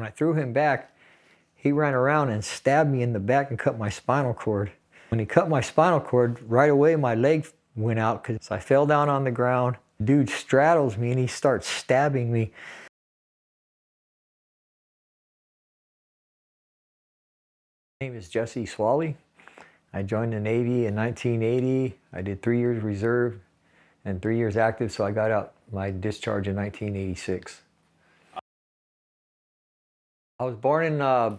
When I threw him back, he ran around and stabbed me in the back and cut my spinal cord. When he cut my spinal cord, right away my leg went out because I fell down on the ground. Dude straddles me and he starts stabbing me. My name is Jesse Swalley. I joined the Navy in 1980. I did 3 years reserve and 3 years active, so I got out my discharge in 1986. I was born in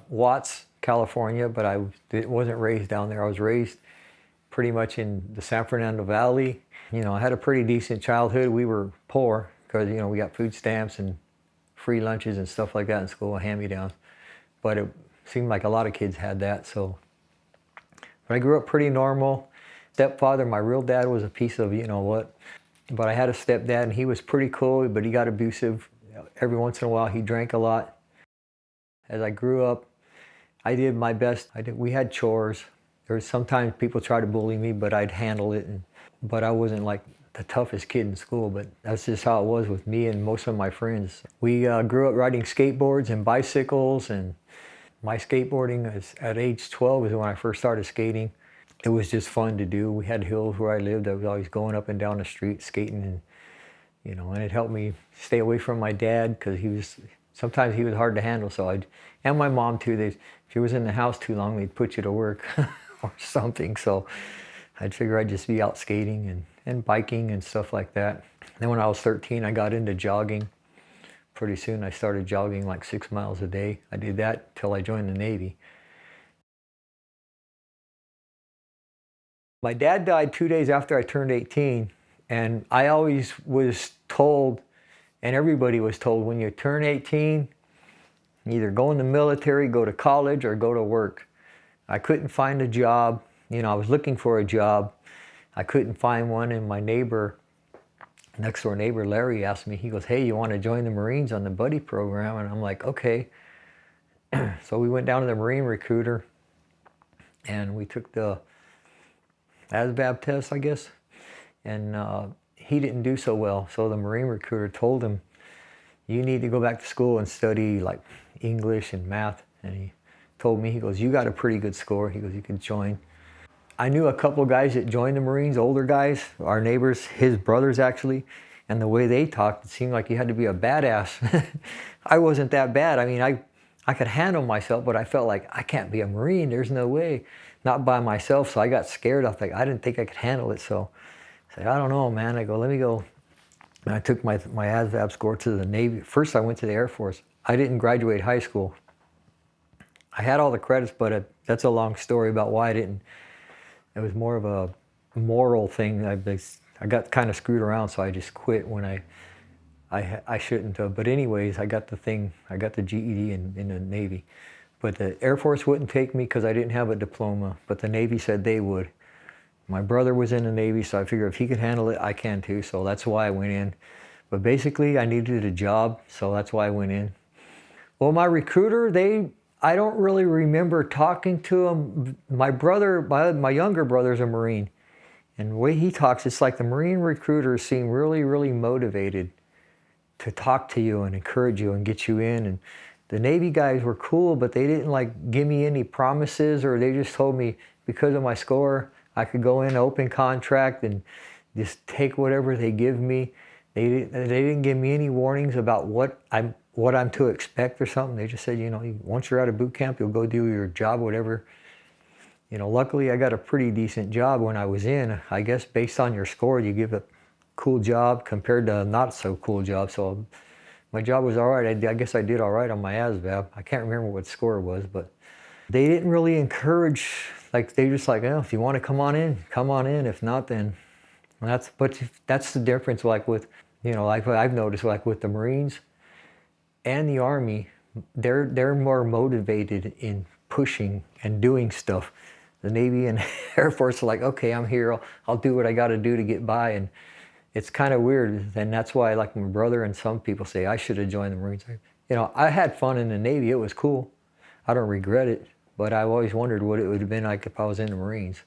Watts, California, but I wasn't raised down there. I was raised pretty much in the San Fernando Valley. You know, I had a pretty decent childhood. We were poor because, you know, we got food stamps and free lunches and stuff like that in school, hand-me-downs. But it seemed like a lot of kids had that, so. But I grew up pretty normal. Stepfather, my real dad, was a piece of, you know what. But I had a stepdad and he was pretty cool, but he got abusive. Every once in a while he drank a lot. As I grew up, I did my best. We had chores. There was sometimes people tried to bully me, but I'd handle it. But I wasn't like the toughest kid in school, but that's just how it was with me and most of my friends. We grew up riding skateboards and bicycles, and my skateboarding at age 12 is when I first started skating. It was just fun to do. We had hills where I lived. I was always going up and down the street skating, and you know, and it helped me stay away from my dad because sometimes he was hard to handle. So and my mom too. If you was in the house too long, they'd put you to work or something. So I'd figure I'd just be out skating and biking and stuff like that. Then when I was 13, I got into jogging. Pretty soon I started jogging like 6 miles a day. I did that till I joined the Navy. My dad died 2 days after I turned 18, and I always was told, and everybody was told, when you turn 18, either go in the military, go to college, or go to work. I couldn't find a job. You know, I was looking for a job. I couldn't find one, and my neighbor, next door neighbor Larry, asked me, he goes, "Hey, you want to join the Marines on the buddy program?" And I'm like, okay. So we went down to the Marine recruiter, and we took the ASVAB test, I guess, and he didn't do so well. So the Marine recruiter told him, "You need to go back to school and study like English and math." And he told me, he goes, "You got a pretty good score." He goes, "You can join." I knew a couple of guys that joined the Marines, older guys, our neighbors, his brothers actually, and the way they talked, it seemed like you had to be a badass. I wasn't that bad. I mean, I could handle myself, but I felt like I can't be a Marine. There's no way. Not by myself, so I got scared. I didn't think I could handle it, so I said, "I don't know, man." I go, "Let me go." And I took my ASVAB score to the Navy. First, I went to the Air Force. I didn't graduate high school. I had all the credits, but that's a long story about why I didn't. It was more of a moral thing. I got kind of screwed around, so I just quit when I shouldn't have. But anyways, I got the GED in the Navy. But the Air Force wouldn't take me because I didn't have a diploma, but the Navy said they would. My brother was in the Navy, so I figured if he could handle it, I can too, so that's why I went in. But basically, I needed a job, so that's why I went in. Well, my recruiter, I don't really remember talking to him. My younger brother's a Marine, and the way he talks, it's like the Marine recruiters seem really, really motivated to talk to you and encourage you and get you in. And the Navy guys were cool, but they didn't like give me any promises, or they just told me because of my score, I could go in open contract and just take whatever they give me. They didn't give me any warnings about what I'm to expect or something. They just said, you know, once you're out of boot camp, you'll go do your job, whatever. You know, luckily I got a pretty decent job when I was in. I guess based on your score, you give a cool job compared to a not so cool job. So my job was all right. I guess I did all right on my ASVAB. I can't remember what score it was, but they didn't really encourage, like they just like, oh, if you want to come on in, come on in. If not, then that's the difference. Like with, you know, like I've noticed, like with the Marines and the Army, they're more motivated in pushing and doing stuff. The Navy and Air Force are like, okay, I'm here. I'll do what I got to do to get by. And it's kind of weird, and that's why, like my brother and some people say I should have joined the Marines. You know, I had fun in the Navy. It was cool. I don't regret it, but I've always wondered what it would have been like if I was in the Marines.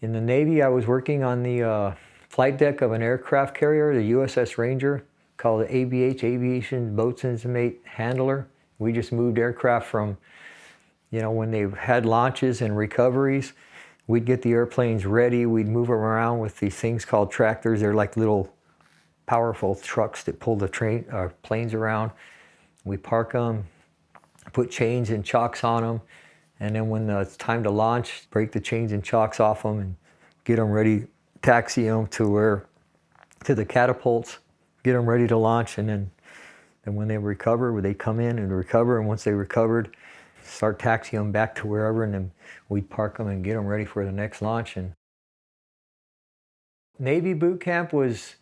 In the Navy, I was working on the flight deck of an aircraft carrier, the USS Ranger, called the Aviation Boatswain's Mate Handler. We just moved aircraft from, when they had launches and recoveries, we'd get the airplanes ready. We'd move them around with these things called tractors. They're like little powerful trucks that pull the planes around. We park them, put chains and chocks on them, and then when it's time to launch, break the chains and chocks off them and get them ready, taxi them to the catapults, get them ready to launch, and then when they recover, they come in and recover, and once they recovered, start taxiing them back to wherever, and then we'd park them and get them ready for the next launch. And Navy boot camp was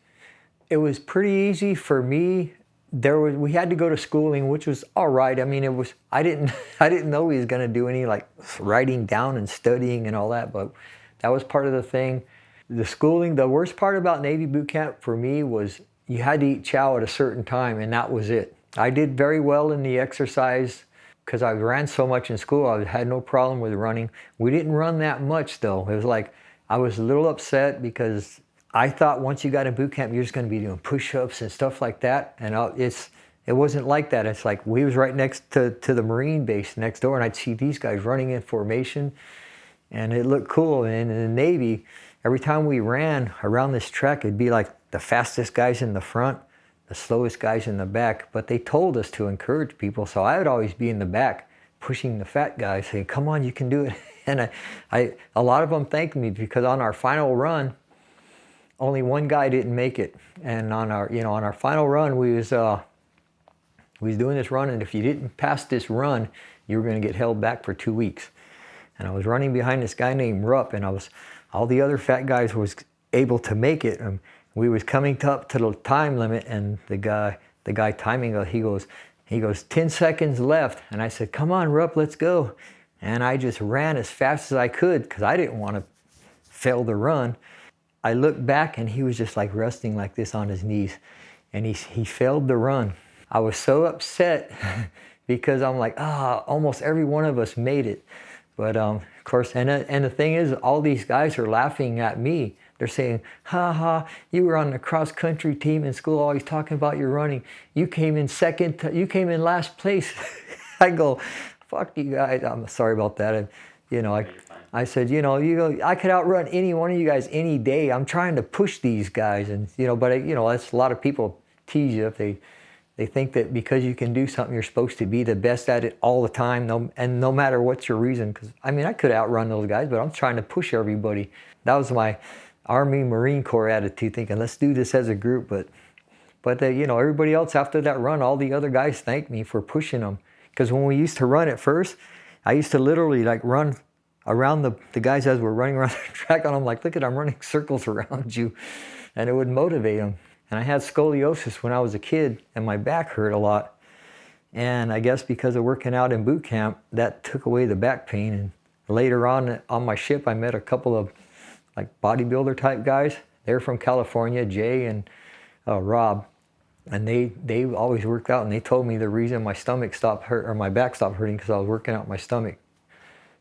pretty easy for me. We had to go to schooling, which was all right. I mean, I didn't know he was going to do any like writing down and studying and all that, but that was part of the thing. The schooling, the worst part about Navy boot camp for me was you had to eat chow at a certain time, and that was it. I did very well in the exercise because I ran so much in school. I had no problem with running. We didn't run that much though. It was like I was a little upset because I thought once you got in boot camp, you're just going to be doing push-ups and stuff like that. And it wasn't like that. It's like we was right next to the Marine base next door, and I'd see these guys running in formation, and it looked cool. And in the Navy, every time we ran around this track, it'd be like the fastest guys in the front, the slowest guys in the back. But they told us to encourage people, so I would always be in the back pushing the fat guys, saying, "Come on, you can do it." And a lot of them thanked me because on our final run, only one guy didn't make it, and on our final run, we was doing this run, and if you didn't pass this run, you were going to get held back for 2 weeks. And I was running behind this guy named Rupp, and all the other fat guys was able to make it, and we was coming up to the time limit, and the guy timing, he goes 10 seconds left, and I said, "Come on, Rupp, let's go," and I just ran as fast as I could because I didn't want to fail the run. I looked back, and he was just like resting like this on his knees, and he failed the run. I was so upset because I'm like, almost every one of us made it. But of course, and the thing is, all these guys are laughing at me. They're saying, "Ha ha, you were on the cross country team in school, always talking about your running. You came in you came in last place." I go, "Fuck you guys, I'm sorry about that." And, I said, I could outrun any one of you guys any day. I'm trying to push these guys, and but that's a lot of people tease you if they think that because you can do something, you're supposed to be the best at it all the time, no matter what's your reason. Because I could outrun those guys, but I'm trying to push everybody. That was my Army Marine Corps attitude, thinking let's do this as a group. But everybody else after that run, all the other guys thanked me for pushing them. Because when we used to run at first, I used to literally like run around the guys as we're running around the track, and I'm like, "Look I'm running circles around you," and it would motivate them. And I had scoliosis when I was a kid, and my back hurt a lot. And I guess because of working out in boot camp, that took away the back pain. And later on my ship, I met a couple of like bodybuilder type guys. They're from California, Jay and Rob, and they always worked out, and they told me the reason my stomach stopped hurt or my back stopped hurting because I was working out my stomach.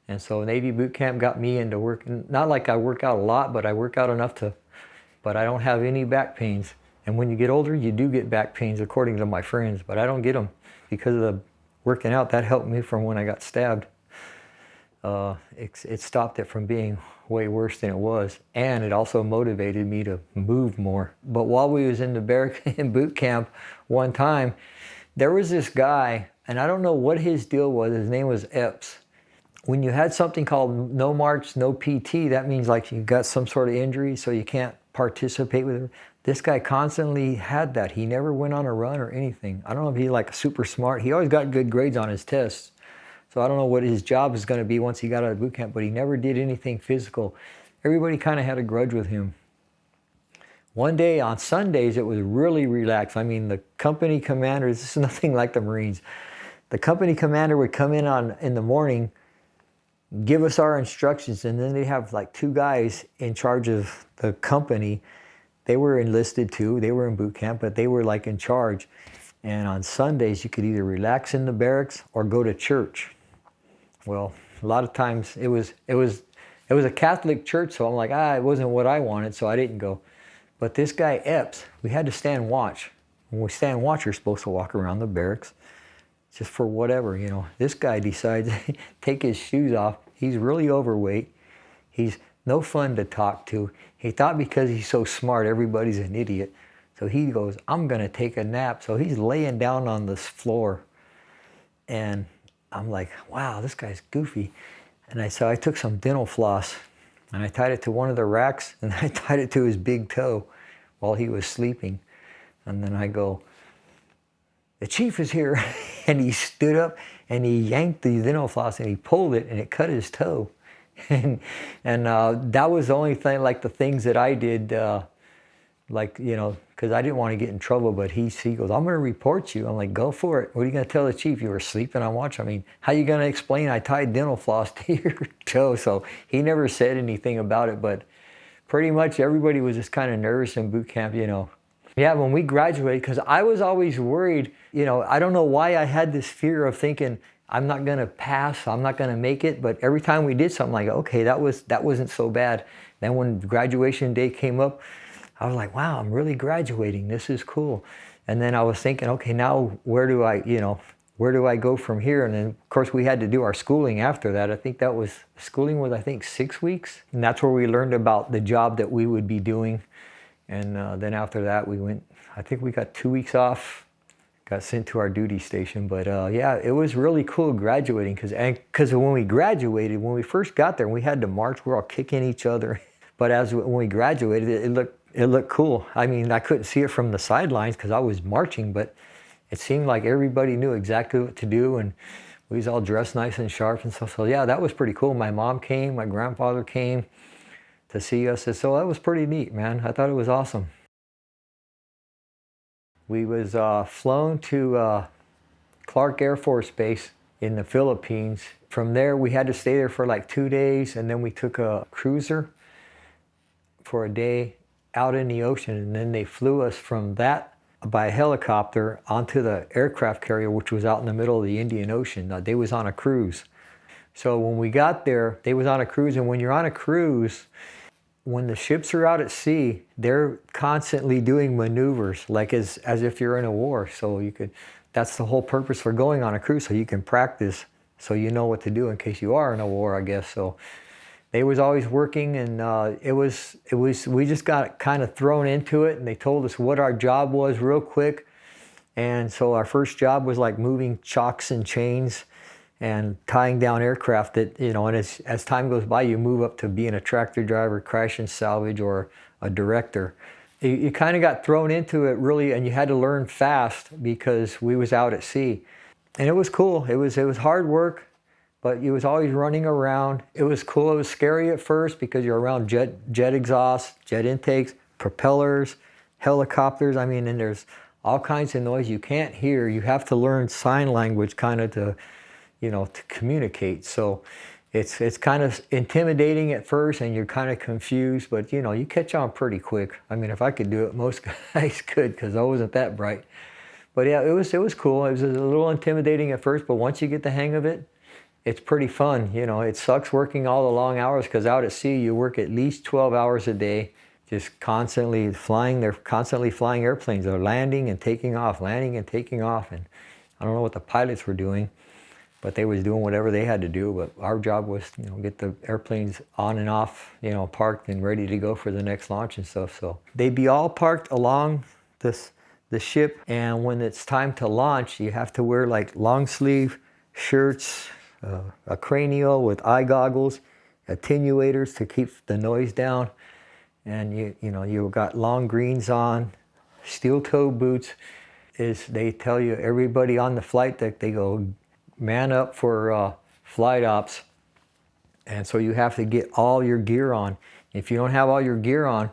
And so Navy boot camp got me into working. Not like I work out a lot, but I work out enough but I don't have any back pains. And when you get older, you do get back pains, according to my friends, but I don't get them because of the working out. That helped me from when I got stabbed. It stopped it from being way worse than it was, and it also motivated me to move more. But while we was in the barrack in boot camp one time, there was this guy, and I don't know what his deal was. His name was Epps. When you had something called no march, no PT, that means like you got some sort of injury, so you can't participate with it. This guy constantly had that. He never went on a run or anything. I don't know if he's like super smart. He always got good grades on his tests. So I don't know what his job is going to be once he got out of boot camp, but he never did anything physical. Everybody kind of had a grudge with him. One day on Sundays, it was really relaxed. The company commander, this is nothing like the Marines. The company commander would come in the morning, give us our instructions, and then they have like two guys in charge of the company. They were enlisted too. They were in boot camp, but they were like in charge. And on Sundays, you could either relax in the barracks or go to church. Well, a lot of times it was a Catholic church, so I'm like, it wasn't what I wanted, so I didn't go. But this guy Epps, we had to stand watch. When we stand watch, you're supposed to walk around the barracks just for whatever, you know. This guy decides to take his shoes off. He's really overweight. He's no fun to talk to. He thought because he's so smart, everybody's an idiot. So he goes, I'm gonna take a nap. So he's laying down on this floor. And I'm like, wow, this guy's goofy. And so I took some dental floss and I tied it to one of the racks and I tied it to his big toe while he was sleeping. And then I go, the chief is here. And he stood up and he yanked the dental floss and he pulled it and it cut his toe. And that was the only thing, like the things that I did, like, you know, because I didn't want to get in trouble, but he goes, I'm going to report you. I'm like, go for it. What are you going to tell the chief? You were sleeping on watch. I mean, how are you going to explain I tied dental floss to your toe? So he never said anything about it, but pretty much everybody was just kind of nervous in boot camp, you know. Yeah, when we graduated, because I was always worried, you know, I don't know why I had this fear of thinking, I'm not going to pass, I'm not going to make it, but every time we did something like, okay, that wasn't so bad. Then when graduation day came up, I was like, wow, I'm really graduating, this is cool. And then I was thinking, okay, now where do I go from here? And then of course we had to do our schooling after that. I think schooling was 6 weeks. And that's where we learned about the job that we would be doing. And then after that we went, I think we got 2 weeks off, got sent to our duty station. But yeah, it was really cool graduating because when we graduated, when we first got there, we had to march, we were all kicking each other. But when we graduated, it looked cool. I mean, I couldn't see it from the sidelines because I was marching, but it seemed like everybody knew exactly what to do, and we was all dressed nice and sharp and stuff. So yeah, that was pretty cool. My mom came, my grandfather came to see us, and so that was pretty neat, man. I thought it was awesome. We was flown to Clark Air Force Base in the Philippines. From there, we had to stay there for like 2 days, and then we took a cruiser for a day out in the ocean, and then they flew us from that by helicopter onto the aircraft carrier, which was out in the middle of the Indian Ocean. They was on a cruise. So when we got there, they was on a cruise, and when you're on a cruise, when the ships are out at sea, they're constantly doing maneuvers, like as if you're in a war. So that's the whole purpose for going on a cruise, so you can practice, so you know what to do in case you are in a war, I guess. So they was always working, and we just got kind of thrown into it, and they told us what our job was real quick. And so our first job was like moving chocks and chains and tying down aircraft that, you know, and as time goes by, you move up to being a tractor driver, crash and salvage, or a director. You kind of got thrown into it really, and you had to learn fast because we was out at sea. And it was cool. It was hard work, but you was always running around. It was cool. It was scary at first because you're around jet exhaust, jet intakes, propellers, helicopters. I mean, and there's all kinds of noise you can't hear. You have to learn sign language kind of to communicate. So it's kind of intimidating at first, and you're kind of confused, but you know, you catch on pretty quick. I mean, if I could do it, most guys could, because I wasn't that bright. But yeah, it was cool. It was a little intimidating at first, but once you get the hang of it, it's pretty fun. You know, it sucks working all the long hours, because out at sea you work at least 12 hours a day, just constantly flying. They're constantly flying airplanes. They're landing and taking off, landing and taking off. And I don't know what the pilots were doing, but they was doing whatever they had to do. But our job was, you know, get the airplanes on and off, you know, parked and ready to go for the next launch and stuff. So they'd be all parked along the ship, and when it's time to launch, you have to wear like long sleeve shirts, a cranial with eye goggles, attenuators to keep the noise down, and you got long greens on, steel toe boots. They tell you, everybody on the flight deck, they go, man up for flight ops. And so you have to get all your gear on. If you don't have all your gear on,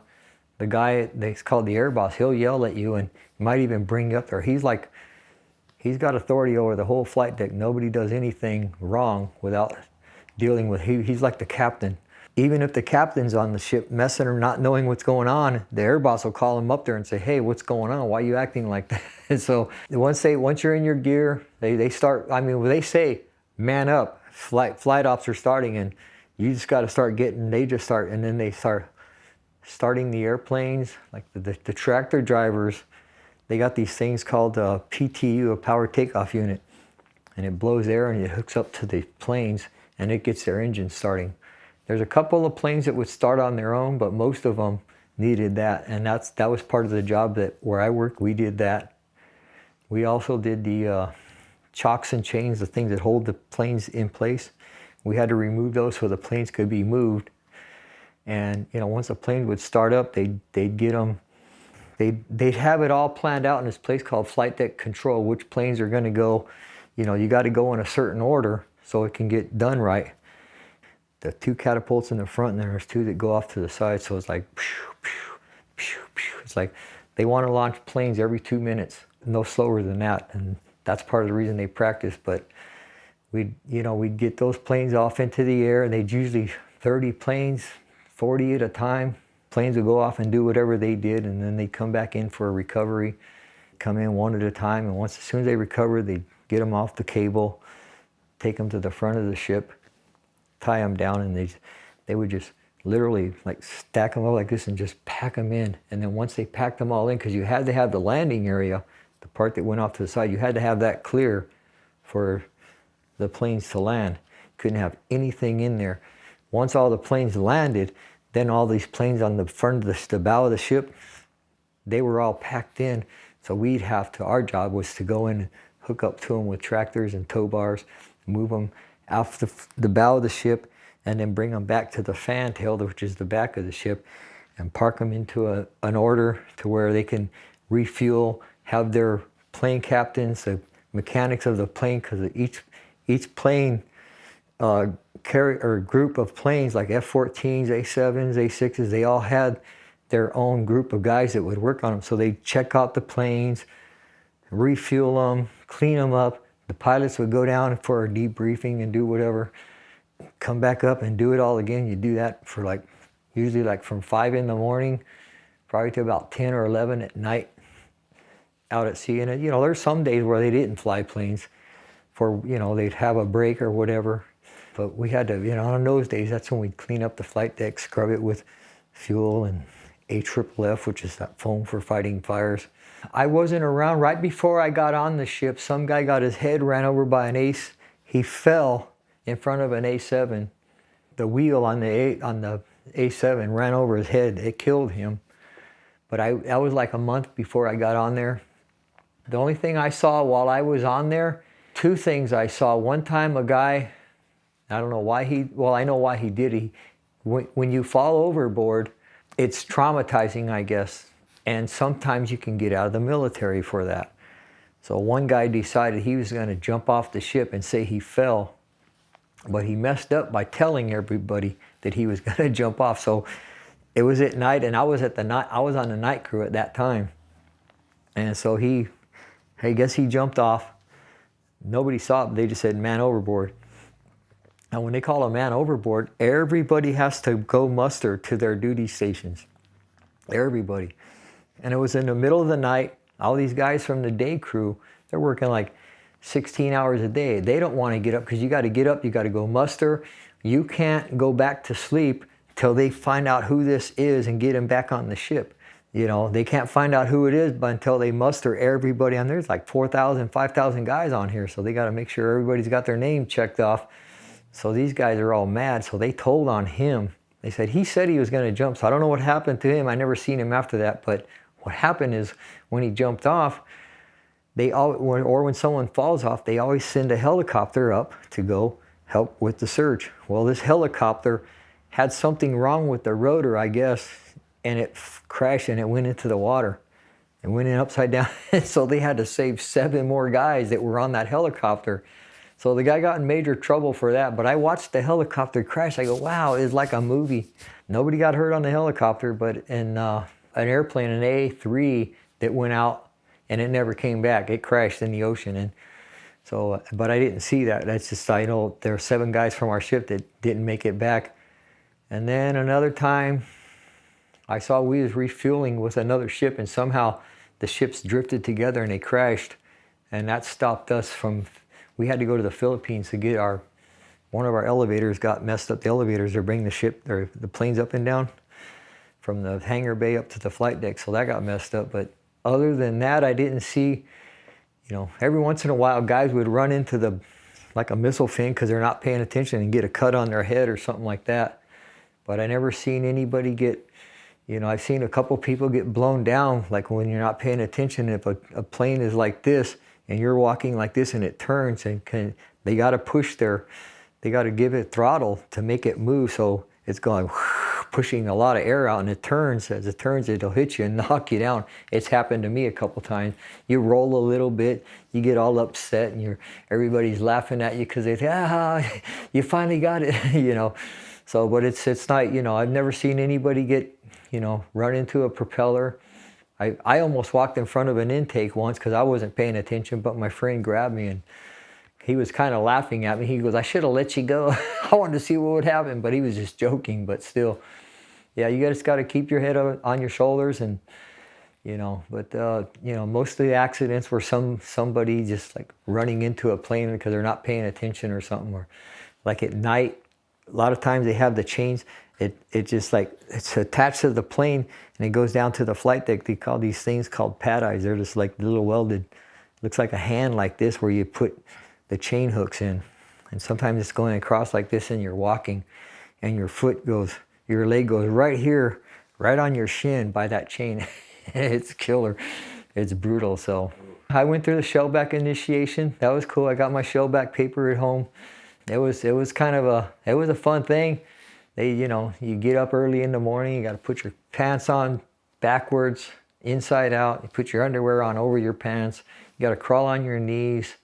the guy that's called the air boss, he'll yell at you and might even bring you up there. He's got authority over the whole flight deck. Nobody does anything wrong without dealing with, he's like the captain. Even if the captain's on the ship messing or not knowing what's going on, the air boss will call him up there and say, hey, what's going on? Why are you acting like that? And so once you're in your gear, they start, I mean, when they say, man up, flight ops are starting, and you just got to start getting, they just start, and then they start starting the airplanes. Like the tractor drivers, they got these things called PTU, a power takeoff unit. and it blows air and it hooks up to the planes and it gets their engine starting. There's a couple of planes that would start on their own, but most of them needed that, and that was part of the job that where I worked, we did that. We also did the chocks and chains, the things that hold the planes in place. We had to remove those so the planes could be moved. And once the plane would start up, they'd get them. They'd have it all planned out in this place called flight deck control, which planes are going to go. You got to go in a certain order so it can get done right. The 2 catapults in the front, and then there's 2 that go off to the side. So it's like, pew, pew, pew, pew. It's like they want to launch planes every 2 minutes, no slower than that. And that's part of the reason they practice. But we'd get those planes off into the air, and they'd usually 30 planes, 40 at a time. Planes would go off and do whatever they did, and then they'd come back in for a recovery, come in one at a time, and as soon as they recovered, they'd get them off the cable, take them to the front of the ship, tie them down, and they would just literally like stack them up like this and just pack them in. And then once they packed them all in, because you had to have the landing area, the part that went off to the side, you had to have that clear for the planes to land. Couldn't have anything in there. Once all the planes landed, then all these planes on the front of the bow of the ship, they were all packed in. So our job was to go in and hook up to them with tractors and tow bars, move them off the bow of the ship, and then bring them back to the fantail, which is the back of the ship, and park them into an order to where they can refuel, have their plane captains, the mechanics of the plane, because each plane group of planes like F-14s, A-7s, A-6s, they all had their own group of guys that would work on them. So they'd check out the planes, refuel them, clean them up. The pilots would go down for a debriefing and do whatever, come back up and do it all again. You do that for usually from 5 in the morning, probably to about 10 or 11 at night out at sea. And there's some days where they didn't fly planes for, they'd have a break or whatever. But we had to, on those days, that's when we'd clean up the flight deck, scrub it with fuel and AFFF, which is that foam for fighting fires. I wasn't around. Right before I got on the ship, some guy got his head ran over by an ace. He fell in front of an A7. The wheel on the A7 ran over his head. It killed him. But that was like a month before I got on there. The only thing I saw while I was on there, 2 things I saw. One time a guy, I don't know why I know why he did it. When you fall overboard, it's traumatizing, I guess. And sometimes you can get out of the military for that. So one guy decided he was going to jump off the ship and say he fell. But he messed up by telling everybody that he was going to jump off. So it was at night, and I was on the night crew at that time. And so I guess he jumped off. Nobody saw it. They just said, "Man overboard." And when they call a man overboard, everybody has to go muster to their duty stations. Everybody. And it was in the middle of the night. All these guys from the day crew, they're working like 16 hours a day. They don't want to get up because you got to get up, you got to go muster. You can't go back to sleep till they find out who this is and get him back on the ship. They can't find out who it is but until they muster everybody. And there's like 4,000, 5,000 guys on here. So they got to make sure everybody's got their name checked off. So these guys are all mad. So they told on him. They said he said he was going to jump. So I don't know what happened to him. I never seen him after that. But what happened is when he jumped off, when someone falls off, they always send a helicopter up to go help with the search. Well, this helicopter had something wrong with the rotor, I guess, and it crashed and it went into the water. It went in upside down. So they had to save 7 more guys that were on that helicopter. So the guy got in major trouble for that. But I watched the helicopter crash. I go, wow, it's like a movie. Nobody got hurt on the helicopter, but in an airplane, an A3 that went out and it never came back. It crashed in the ocean. And so, but I didn't see that. That's just, I know there were 7 guys from our ship that didn't make it back. And then another time, I saw we was refueling with another ship and somehow the ships drifted together and they crashed. And that stopped us from, we had to go to the Philippines to get one of our elevators got messed up. The elevators are bringing the planes up and down from the hangar bay up to the flight deck. So that got messed up. But other than that, I didn't see You know, every once in a while, guys would run into like a missile fin because they're not paying attention and get a cut on their head or something like that. But I never seen anybody get, you know, I've seen a couple people get blown down, like when you're not paying attention. If a plane is like this and you're walking like this and it turns, and they got to they got to give it throttle to make it move. So it's going, pushing a lot of air out, and it turns. As it turns, it'll hit you and knock you down. It's happened to me a couple times. You roll a little bit, you get all upset, and everybody's laughing at you because they think, you finally got it, you know. So, but it's not, you know, I've never seen anybody get, you know, run into a propeller. I almost walked in front of an intake once because I wasn't paying attention, but my friend grabbed me and he was kind of laughing at me. He goes, "I should have let you go." I wanted to see what would happen, but he was just joking. But still, yeah, you just got to keep your head on your shoulders, and you know. But you know, most of the accidents were somebody just like running into a plane because they're not paying attention or something, or like at night. A lot of times they have the chains. It just like it's attached to the plane and it goes down to the flight deck. They call these things called pad-eyes. They're just like little welded. Looks like a hand like this where you put the chain hooks in, and sometimes it's going across like this and you're walking and your leg goes right here, right on your shin by that chain. It's killer. It's brutal. So I went through the shellback initiation. That was cool. I got my shellback paper at home. It was kind of a fun thing. You know, you get up early in the morning, you got to put your pants on backwards, inside out. You put your underwear on over your pants. You got to crawl on your knees.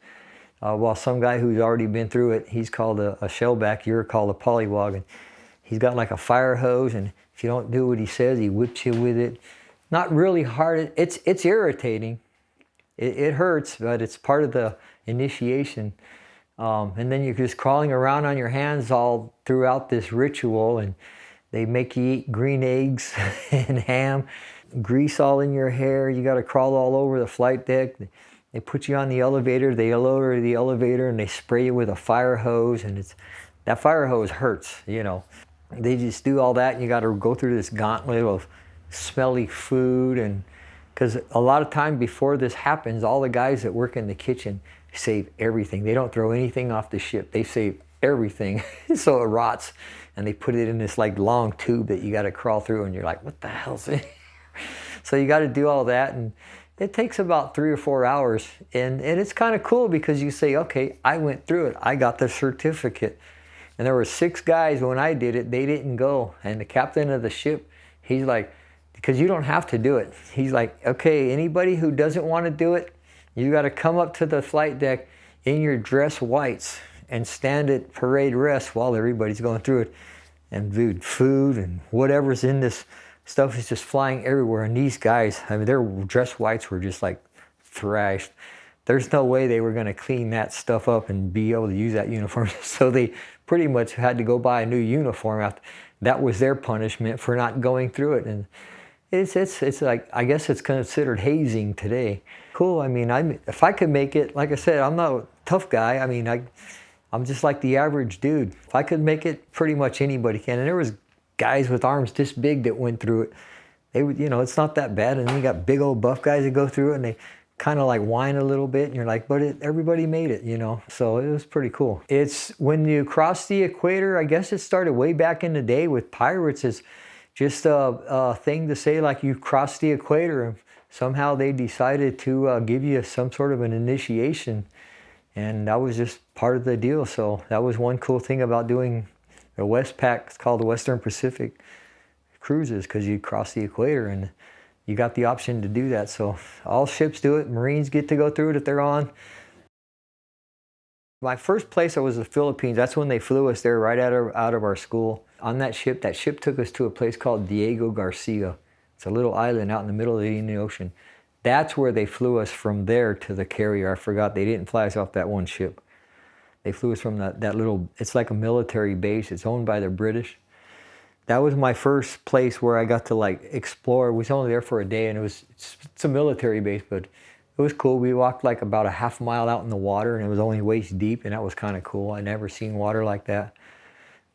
While some guy who's already been through it, he's called a shellback, you're called a polywog, and he's got like a fire hose, and if you don't do what he says, he whips you with it. Not really hard. It's irritating. It hurts, but it's part of the initiation. And then you're just crawling around on your hands all throughout this ritual, and they make you eat green eggs and ham, grease all in your hair. You got to crawl all over the flight deck. They put you on the elevator, they lower the elevator, and they spray you with a fire hose, and that fire hose hurts, you know. They just do all that, and you got to go through this gauntlet of smelly food, and because a lot of time before this happens, all the guys that work in the kitchen save everything. They don't throw anything off the ship. They save everything so it rots, and they put it in this like long tube that you got to crawl through, and you're like, what the hell's in here? So you got to do all that, and it takes about 3 or 4 hours, and it's kind of cool because you say, okay, I went through it. I got the certificate. And there were 6 guys when I did it, they didn't go. And the captain of the ship, he's like, because you don't have to do it. He's like, okay, anybody who doesn't want to do it, you got to come up to the flight deck in your dress whites and stand at parade rest while everybody's going through it. And dude, food and whatever's in this stuff is just flying everywhere. And these guys, I mean, their dress whites were just like thrashed. There's no way they were going to clean that stuff up and be able to use that uniform. So they pretty much had to go buy a new uniform. After that was their punishment for not going through it. And it's like, I guess it's considered hazing today. Cool. I mean, if I could make it, like I said, I'm not a tough guy. I mean, I'm just like the average dude. If I could make it, pretty much anybody can. And there was guys with arms this big that went through it. They would, you know, it's not that bad. And then you got big old buff guys that go through it, and they kind of like whine a little bit, and you're like, but everybody made it, you know. So it was pretty cool. It's when you cross the equator, I guess it started way back in the day with pirates. It's just a thing to say, like, you crossed the equator, and somehow they decided to give you some sort of an initiation, and that was just part of the deal. So that was one cool thing about doing the Westpac. It's called the Western Pacific cruises, because you cross the equator and you got the option to do that. So all ships do it. Marines get to go through it if they're on. My first place, I was the Philippines. That's when they flew us there right out of our school. On that ship took us to a place called Diego Garcia. It's a little island out in the middle of the Indian Ocean. That's where they flew us from there to the carrier. I forgot, they didn't fly us off that one ship. They flew us from that little, it's like a military base. It's owned by the British. That was my first place where I got to like explore. We was only there for a day, and it's a military base, but it was cool. We walked like about a half mile out in the water, and it was only waist deep, and that was kind of cool. I never seen water like that.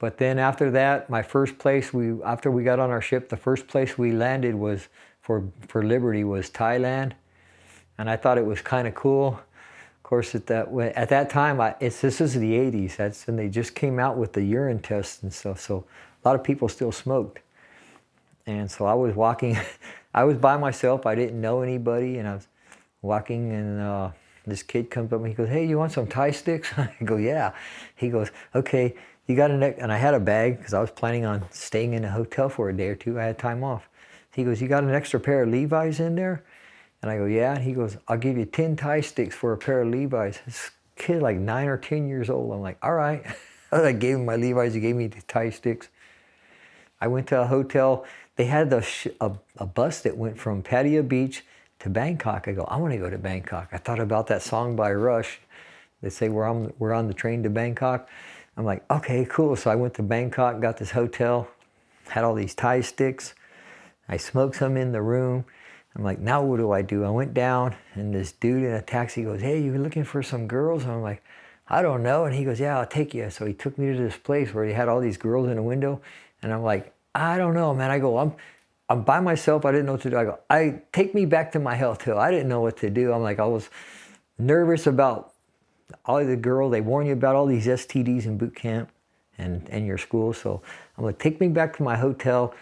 But then after that, my first place, after we got on our ship, the first place we landed was for Liberty was Thailand. And I thought it was kind of cool. course, at that time, this is the 80s. That's when they just came out with the urine tests and stuff. So a lot of people still smoked. And so I was walking, I was by myself. I didn't know anybody. And I was walking, and this kid comes up and he goes, "Hey, you want some Thai sticks?" I go, "Yeah." He goes, "Okay, you got and I had a bag because I was planning on staying in a hotel for a day or two. I had time off. He goes, "You got an extra pair of Levi's in there?" And I go, "Yeah." And he goes, "I'll give you 10 Thai sticks for a pair of Levi's." This kid like 9 or 10 years old. I'm like, "All right." I gave him my Levi's. He gave me the Thai sticks. I went to a hotel. They had a bus that went from Pattaya Beach to Bangkok. I go, "I want to go to Bangkok." I thought about that song by Rush. They say we're on the train to Bangkok. I'm like, okay, cool. So I went to Bangkok, got this hotel, had all these Thai sticks. I smoked some in the room. I'm like, now what do I do? I went down, and this dude in a taxi goes, "Hey, you looking for some girls?" And I'm like, "I don't know." And he goes, "Yeah, I'll take you." So he took me to this place where he had all these girls in a window. And I'm like, "I don't know, man." I go, I'm by myself. I didn't know what to do. I go, take me back to my hotel. I didn't know what to do. I'm like, I was nervous about all the girls. They warn you about all these STDs in boot camp and your school. So I'm like, take me back to my hotel,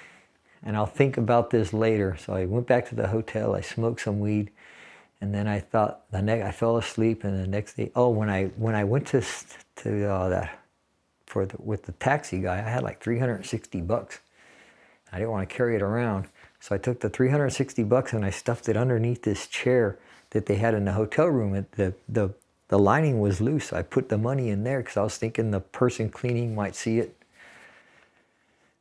and I'll think about this later. So I went back to the hotel. I smoked some weed, and then I thought I fell asleep. And the next day, when I went with the taxi guy, I had like $360. I didn't want to carry it around. So I took the $360 and I stuffed it underneath this chair that they had in the hotel room. The lining was loose. I put the money in there because I was thinking the person cleaning might see it.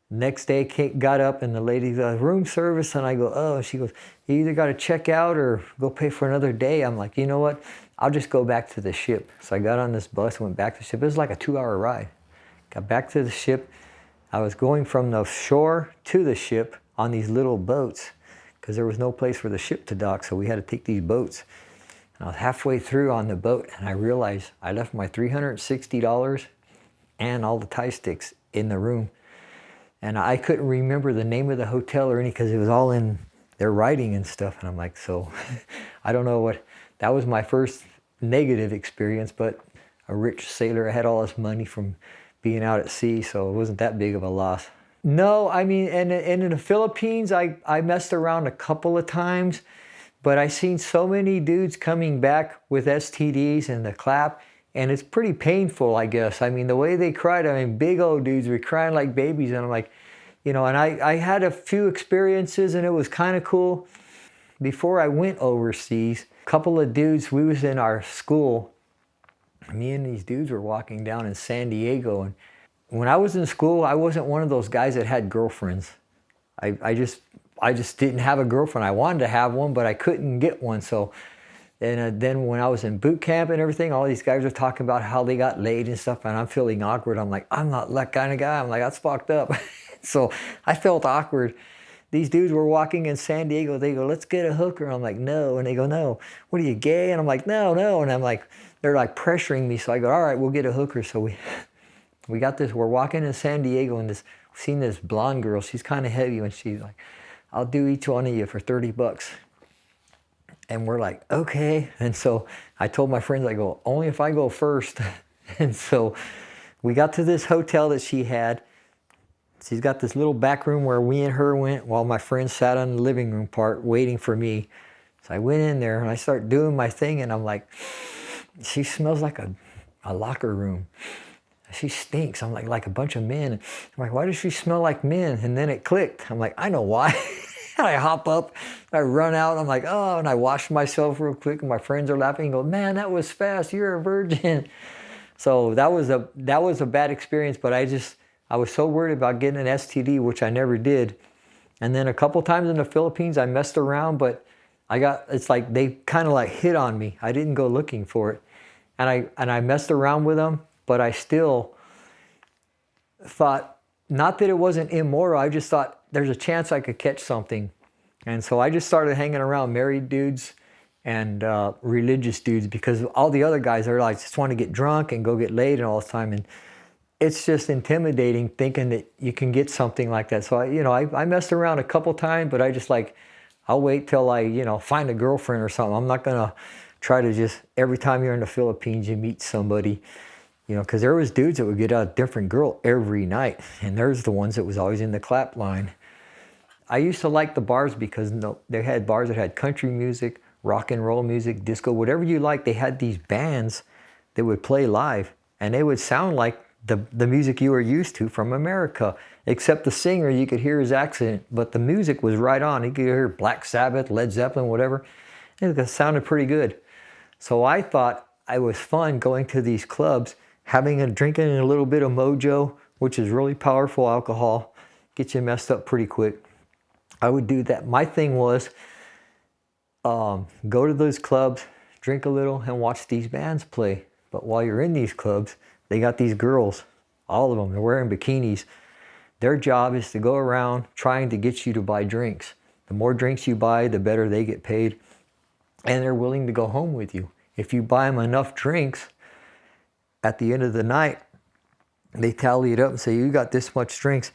Next day, Kate got up, and the lady, the room service, and I go, "Oh," she goes, "You either got to check out or go pay for another day." I'm like, "You know what? I'll just go back to the ship." So I got on this bus, went back to the ship. It was like a 2-hour ride. Got back to the ship. I was going from the shore to the ship on these little boats because there was no place for the ship to dock, so we had to take these boats. And I was halfway through on the boat, and I realized I left my $360 and all the Thai sticks in the room. And I couldn't remember the name of the hotel or any, because it was all in their writing and stuff. And I'm like, so I don't know that was my first negative experience, but a rich sailor had all his money from being out at sea, so it wasn't that big of a loss. No, I mean, and in the Philippines, I messed around a couple of times, but I seen so many dudes coming back with STDs and the clap, and it's pretty painful, I guess. I mean, the way they cried, I mean, big old dudes were crying like babies, and I'm like, and I had a few experiences, and it was kind of cool. Before I went overseas, a couple of dudes, we was in our school. Me and these dudes were walking down in San Diego, and when I was in school, I wasn't one of those guys that had girlfriends. I just didn't have a girlfriend. I wanted to have one, but I couldn't get one. So, and then when I was in boot camp and everything, all these guys were talking about how they got laid and stuff, and I'm feeling awkward. I'm like, I'm not that kind of guy. I'm like, that's fucked up. So I felt awkward. These dudes were walking in San Diego. They go, "Let's get a hooker." I'm like, "No." And they go, "No. What are you, gay?" And I'm like, "No, no." And I'm like, they're like pressuring me. So I go, "All right, we'll get a hooker." So we got this. We're walking in San Diego, and seen this blonde girl. She's kind of heavy, and she's like, "I'll do each one of you for $30. And we're like, okay. And so I told my friends, I go, "Only if I go first." And so we got to this hotel that she had. She's got this little back room where we and her went while my friends sat on the living room part waiting for me. So I went in there and I start doing my thing, and I'm like, she smells like a locker room. She stinks. I'm like a bunch of men. I'm like, why does she smell like men? And then it clicked. I'm like, I know why. And I hop up, I run out. I'm like, oh, and I wash myself real quick. And my friends are laughing and go, "Man, that was fast. You're a virgin." So that was a bad experience. But I was so worried about getting an STD, which I never did. And then a couple times in the Philippines, I messed around, but it's like they kind of like hit on me. I didn't go looking for it. And I messed around with them, but I still thought, not that it wasn't immoral, I just thought there's a chance I could catch something. And so I just started hanging around married dudes and religious dudes, because all the other guys are like, just want to get drunk and go get laid and all the time. And it's just intimidating thinking that you can get something like that. So I messed around a couple times, but I just like, I'll wait till I, find a girlfriend or something. I'm not gonna try to just, every time you're in the Philippines, you meet somebody, you know, because there was dudes that would get a different girl every night. And there's the ones that was always in the clap line. I used to like the bars because they had bars that had country music, rock and roll music, disco, whatever you like. They had these bands that would play live, and they would sound like the music you were used to from America, except the singer, you could hear his accent, but the music was right on. You could hear Black Sabbath, Led Zeppelin, whatever. It sounded pretty good. So I thought it was fun going to these clubs, drinking a little bit of mojo, which is really powerful alcohol, gets you messed up pretty quick. I would do that. My thing was go to those clubs, drink a little, and watch these bands play. But while you're in these clubs, they got these girls, all of them, they're wearing bikinis. Their job is to go around trying to get you to buy drinks. The more drinks you buy, the better they get paid. And they're willing to go home with you. If you buy them enough drinks, at the end of the night, they tally it up and say, you got this much drinks,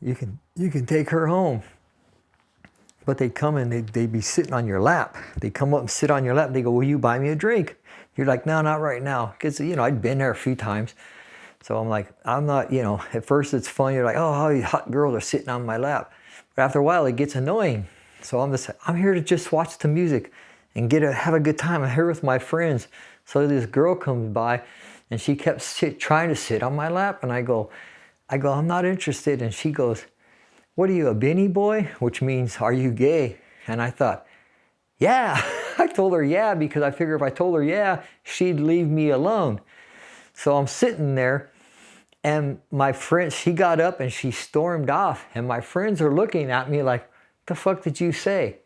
you can take her home. But they come and they'd be sitting on your lap. They come up and sit on your lap. They go, will you buy me a drink? You're like, no, not right now. Because, you know, I'd been there a few times. So I'm like, I'm not, you know, at first it's fun. You're like, oh, all these hot girls are sitting on my lap. But after a while, it gets annoying. So I'm here to just watch the music and have a good time. I'm here with my friends. So this girl comes by and she kept trying to sit on my lap. And I go, I'm not interested. And she goes, what are you, a Benny boy? Which means, are you gay? And I thought, yeah. I told her yeah, because I figured if I told her yeah, she'd leave me alone. So I'm sitting there, and my friend, she got up and she stormed off. And my friends are looking at me like, the fuck did you say?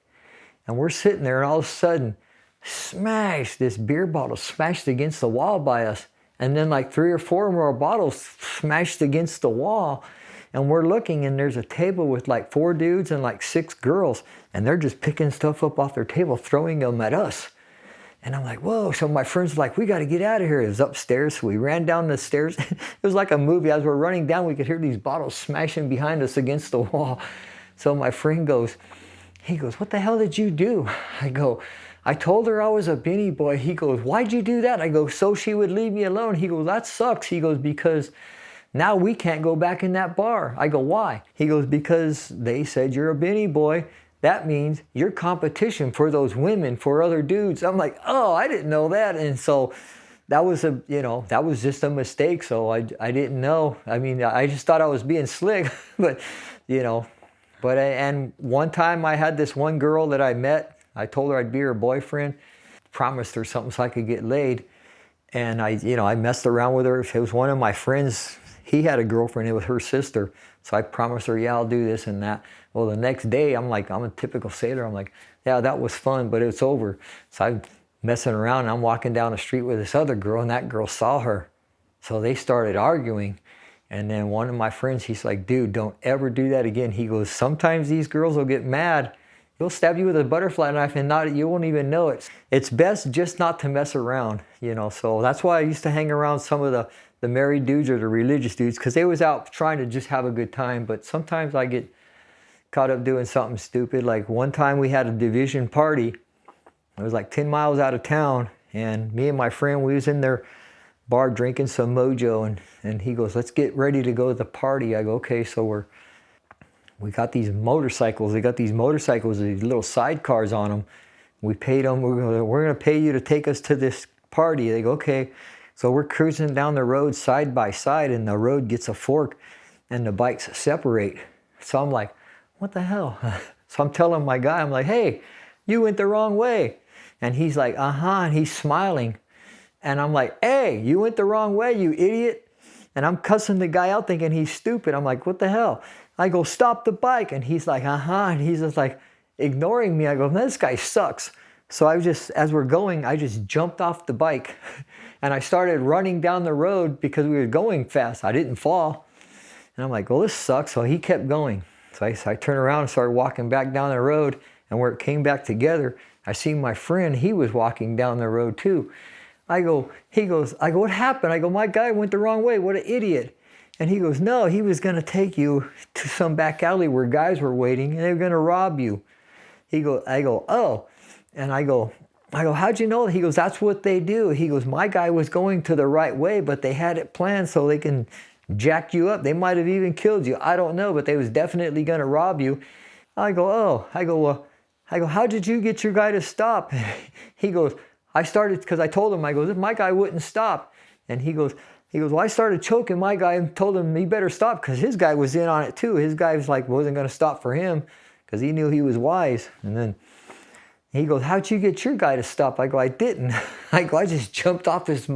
And we're sitting there, and all of a sudden, smash, this beer bottle smashed against the wall by us. And then like 3 or 4 more bottles smashed against the wall. And we're looking, and there's a table with like 4 dudes and like 6 girls. And they're just picking stuff up off their table, throwing them at us. And I'm like, whoa. So my friends were like, we got to get out of here. It was upstairs. So we ran down the stairs. It was like a movie. As we're running down, we could hear these bottles smashing behind us against the wall. So my friend goes, what the hell did you do? I told her I was a Benny boy. He goes, why'd you do that? I go, so she would leave me alone. He goes, that sucks. He goes, because now we can't go back in that bar. I go, why? He goes, because they said you're a Benny boy. That means you're competition for those women, for other dudes. I'm like, oh, I didn't know that. And so that was that was just a mistake. So I didn't know. I mean, I just thought I was being slick, but and one time I had this one girl that I met. I told her I'd be her boyfriend, promised her something so I could get laid. And I messed around with her. It was one of my friends. He had a girlfriend. It was her sister. So I promised her, yeah, I'll do this and that. Well, the next day, I'm a typical sailor. I'm like, yeah, that was fun, but it's over. So I'm messing around, and I'm walking down the street with this other girl, and that girl saw her. So they started arguing. And then one of my friends, he's like, dude, don't ever do that again. He goes, sometimes these girls will get mad. He'll stab you with a butterfly knife and you won't even know it. It's best just not to mess around, So that's why I used to hang around some of the married dudes or the religious dudes, because they was out trying to just have a good time. But sometimes I get caught up doing something stupid. Like one time we had a division party. It was like 10 miles out of town. And me and my friend, we was in their bar drinking some mojo. And he goes, let's get ready to go to the party. I go, okay. So we got these motorcycles. They got these motorcycles, these little sidecars on them. We paid them. We're going to pay you to take us to this party. They go, okay. So we're cruising down the road side by side, and the road gets a fork, and the bikes separate. So I'm like, what the hell? So I'm telling my guy, I'm like, hey, you went the wrong way. And he's like, and he's smiling. And I'm like, hey, you went the wrong way, you idiot. And I'm cussing the guy out thinking he's stupid. I'm like, what the hell? I go, stop the bike. And he's like, and he's just like ignoring me. I go, this guy sucks. So as we're going, I just jumped off the bike and I started running down the road because we were going fast. I didn't fall. And I'm like, well, this sucks. So he kept going. So I turned around and started walking back down the road. And where it came back together, I see my friend, he was walking down the road too. He goes, what happened? I go, my guy went the wrong way. What an idiot. And he goes, no, he was going to take you to some back alley where guys were waiting and they were going to rob you. I go, oh. And I go, I go, how'd you know? He goes, that's what they do. He goes, my guy was going to the right way, but they had it planned so they can jack you up. They might have even killed you. I don't know, but they was definitely going to rob you. I go, oh. I go, how did you get your guy to stop? He goes, I started, because I told him, I go, my guy wouldn't stop. And he goes, well, I started choking my guy and told him he better stop because his guy was in on it too. His guy was like, wasn't going to stop for him because he knew he was wise. And then he goes, how'd you get your guy to stop? I go, I didn't. I go, I just jumped off his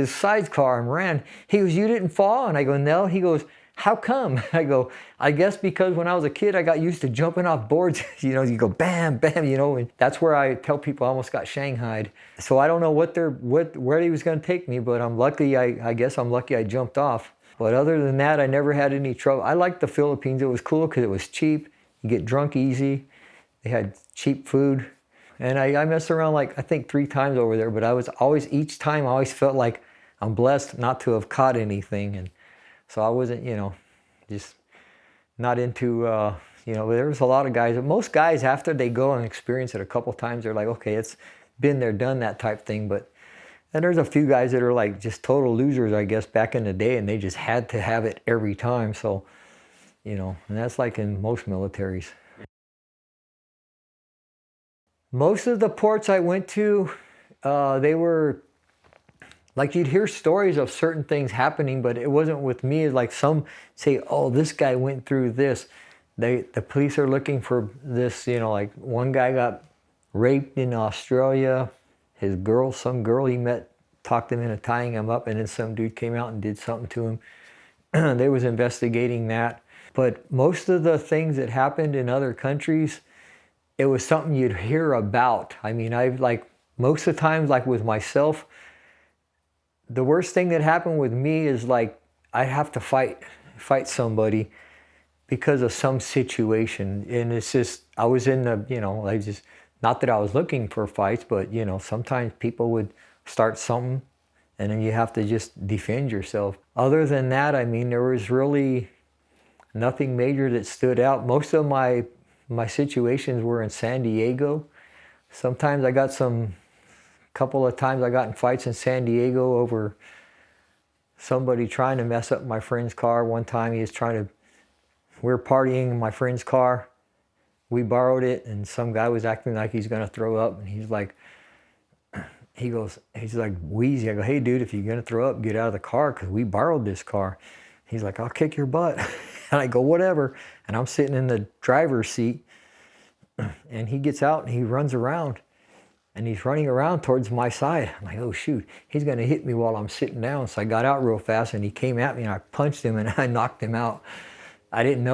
sidecar and ran. He goes, you didn't fall? And I go, no. He goes, how come? I go, I guess because when I was a kid, I got used to jumping off boards. You know, you go bam, bam, you know, and that's where I tell people I almost got shanghaied. So I don't know where he was going to take me, but I'm lucky. I guess I'm lucky I jumped off. But other than that, I never had any trouble. I liked the Philippines. It was cool because it was cheap. You get drunk easy. They had cheap food. And I messed around like, I think 3 times over there, but each time I always felt like I'm blessed not to have caught anything. And so I wasn't, you know, just not into, you know, there was a lot of guys. Most guys, after they go and experience it a couple times, they're like, okay, it's been there, done that type thing. But then there's a few guys that are like just total losers, I guess, back in the day, and they just had to have it every time. So, you know, and that's like in most militaries. Most of the ports I went to, they were, like you'd hear stories of certain things happening, but it wasn't with me. Like some say, oh, this guy went through this. The police are looking for this, you know, like one guy got raped in Australia. Some girl he met, talked him into tying him up, and then some dude came out and did something to him. They was investigating that. But most of the things that happened in other countries, it was something you'd hear about. I mean, most of the times, like with myself, the worst thing that happened with me is like I'd have to fight somebody because of some situation. And it's just, I was in the, you know, not that I was looking for fights, but you know, sometimes people would start something and then you have to just defend yourself. Other than that, I mean, there was really nothing major that stood out. Most of my situations were in San Diego. Sometimes couple of times I got in fights in San Diego over somebody trying to mess up my friend's car. One time we were partying in my friend's car. We borrowed it and some guy was acting like he's gonna throw up and he's like wheezy. I go, hey dude, if you're gonna throw up, get out of the car because we borrowed this car. He's like, I'll kick your butt. And I go, whatever. And I'm sitting in the driver's seat and he gets out and he runs around. And he's running around towards my side. I'm like, oh shoot, he's gonna hit me while I'm sitting down. So I got out real fast and he came at me and I punched him and I knocked him out. I didn't,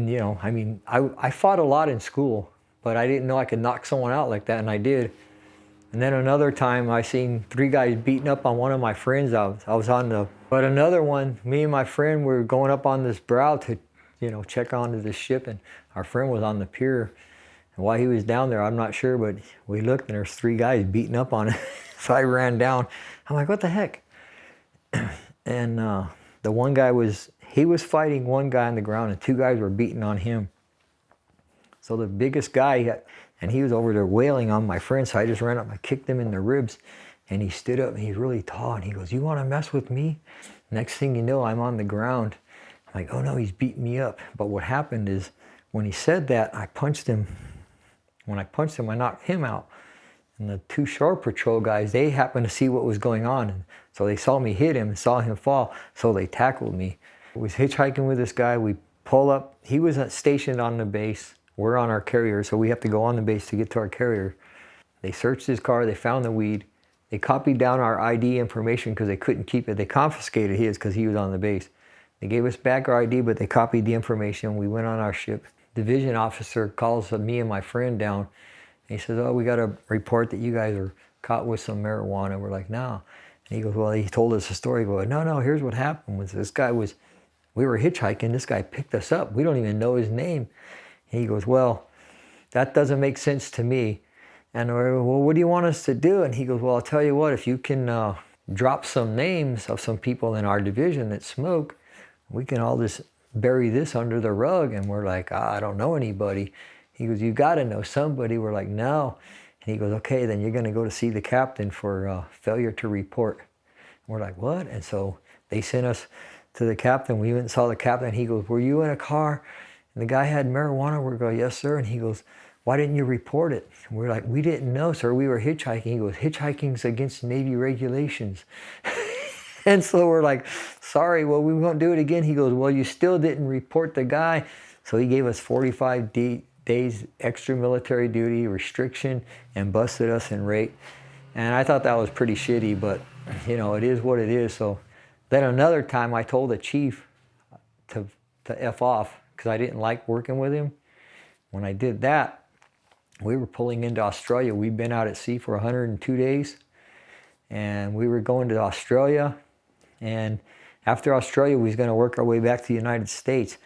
you know, I mean, I fought a lot in school, but I didn't know I could knock someone out like that, and I did. And then another time I seen 3 guys beating up on one of my friends. But another one, me and my friend were going up on this brow to, you know, check onto the ship, and our friend was on the pier. And while he was down there, I'm not sure, but we looked and there's 3 guys beating up on it. So I ran down. I'm like, what the heck? And the one guy was fighting one guy on the ground and 2 guys were beating on him. So the biggest guy, and he was over there wailing on my friend, so I just ran up and I kicked him in the ribs. And he stood up and he's really tall and he goes, you want to mess with me? Next thing you know, I'm on the ground. I'm like, oh no, he's beating me up. But what happened is when he said that, I punched him. When I punched him, I knocked him out. And the 2 shore patrol guys, they happened to see what was going on. And so they saw me hit him and saw him fall. So they tackled me. I was hitchhiking with this guy. We pull up. He was stationed on the base. We're on our carrier, so we have to go on the base to get to our carrier. They searched his car. They found the weed. They copied down our ID information because they couldn't keep it. They confiscated his because he was on the base. They gave us back our ID, but they copied the information. We went on our ship. Division officer calls me and my friend down. And he says, oh, we got a report that you guys are caught with some marijuana. We're like, no. And he goes, well, he told us a story. We go, no, here's what happened. We were hitchhiking. This guy picked us up. We don't even know his name. And he goes, well, that doesn't make sense to me. And we're, well, what do you want us to do? And he goes, well, I'll tell you what, if you can drop some names of some people in our division that smoke, we can all just bury this under the rug. And we're like, I don't know anybody. He goes, you got to know somebody. We're like, no. And he goes, okay, then you're going to go to see the captain for failure to report. And we're like, what? And so they sent us to the captain. We went and saw the captain. He goes, were you in a car and the guy had marijuana? We go, yes, sir. And he goes, why didn't you report it? And we're like, we didn't know, sir. We were hitchhiking. He goes, hitchhiking's against Navy regulations. And so we're like, sorry, well, we won't do it again. He goes, well, you still didn't report the guy. So he gave us 45 days extra military duty restriction and busted us in rate. And I thought that was pretty shitty, but you know, it is what it is. So then another time I told the chief to F off because I didn't like working with him. When I did that, we were pulling into Australia. We'd been out at sea for 102 days. And we were going to Australia. And after Australia, we was going to work our way back to the United States.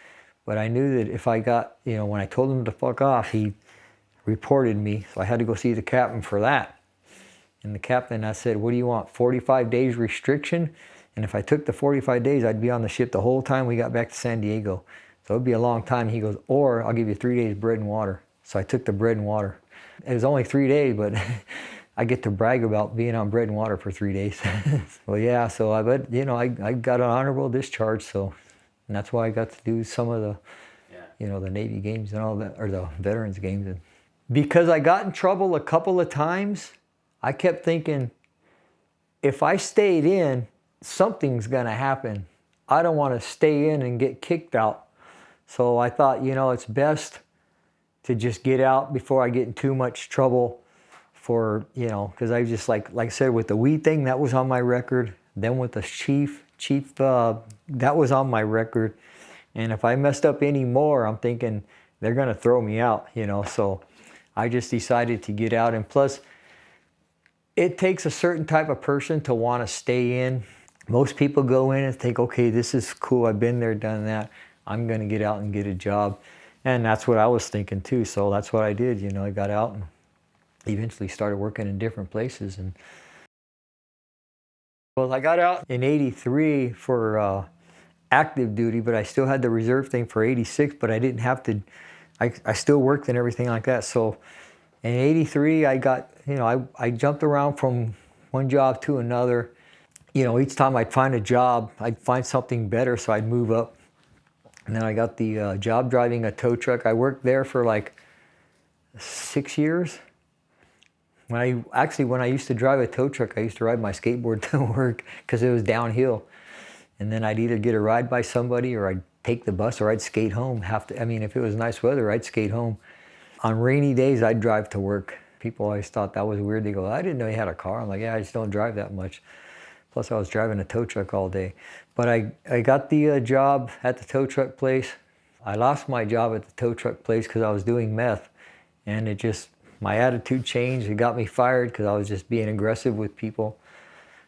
But I knew that if I got, you know, when I told him to fuck off, he reported me. So I had to go see the captain for that. And the captain, I said, what do you want, 45 days restriction? And if I took the 45 days, I'd be on the ship the whole time we got back to San Diego. So it'd be a long time. He goes, or I'll give you 3 days bread and water. So I took the bread and water. It was only 3 days, but I get to brag about being on bread and water for 3 days. Well, yeah, so I got an honorable discharge, so, and that's why I got to do some of the, you know, the Navy games and all that, or the veterans games. And because I got in trouble a couple of times, I kept thinking, if I stayed in, something's gonna happen. I don't want to stay in and get kicked out. So I thought, you know, it's best to just get out before I get in too much trouble for, you know, because I just like I said, with the weed thing, that was on my record. Then with the chief, that was on my record. And if I messed up any more, I'm thinking they're going to throw me out, you know. So I just decided to get out. And plus, it takes a certain type of person to want to stay in. Most people go in and think, okay, this is cool. I've been there, done that. I'm going to get out and get a job. And that's what I was thinking too. So that's what I did. You know, I got out and eventually started working in different places. And well, I got out in '83 for active duty, but I still had the reserve thing for '86, but I didn't have to, I still worked and everything like that. So in '83, I got, you know, I jumped around from one job to another. You know, each time I'd find a job, I'd find something better, so I'd move up. And then I got the job driving a tow truck. I worked there for like 6 years. When I used to drive a tow truck, I used to ride my skateboard to work because it was downhill. And then I'd either get a ride by somebody or I'd take the bus or I'd skate home. If it was nice weather, I'd skate home. On rainy days, I'd drive to work. People always thought that was weird. They go, I didn't know you had a car. I'm like, yeah, I just don't drive that much. Plus, I was driving a tow truck all day. But I got the job at the tow truck place. I lost my job at the tow truck place because I was doing meth. And it just, my attitude changed. It got me fired because I was just being aggressive with people.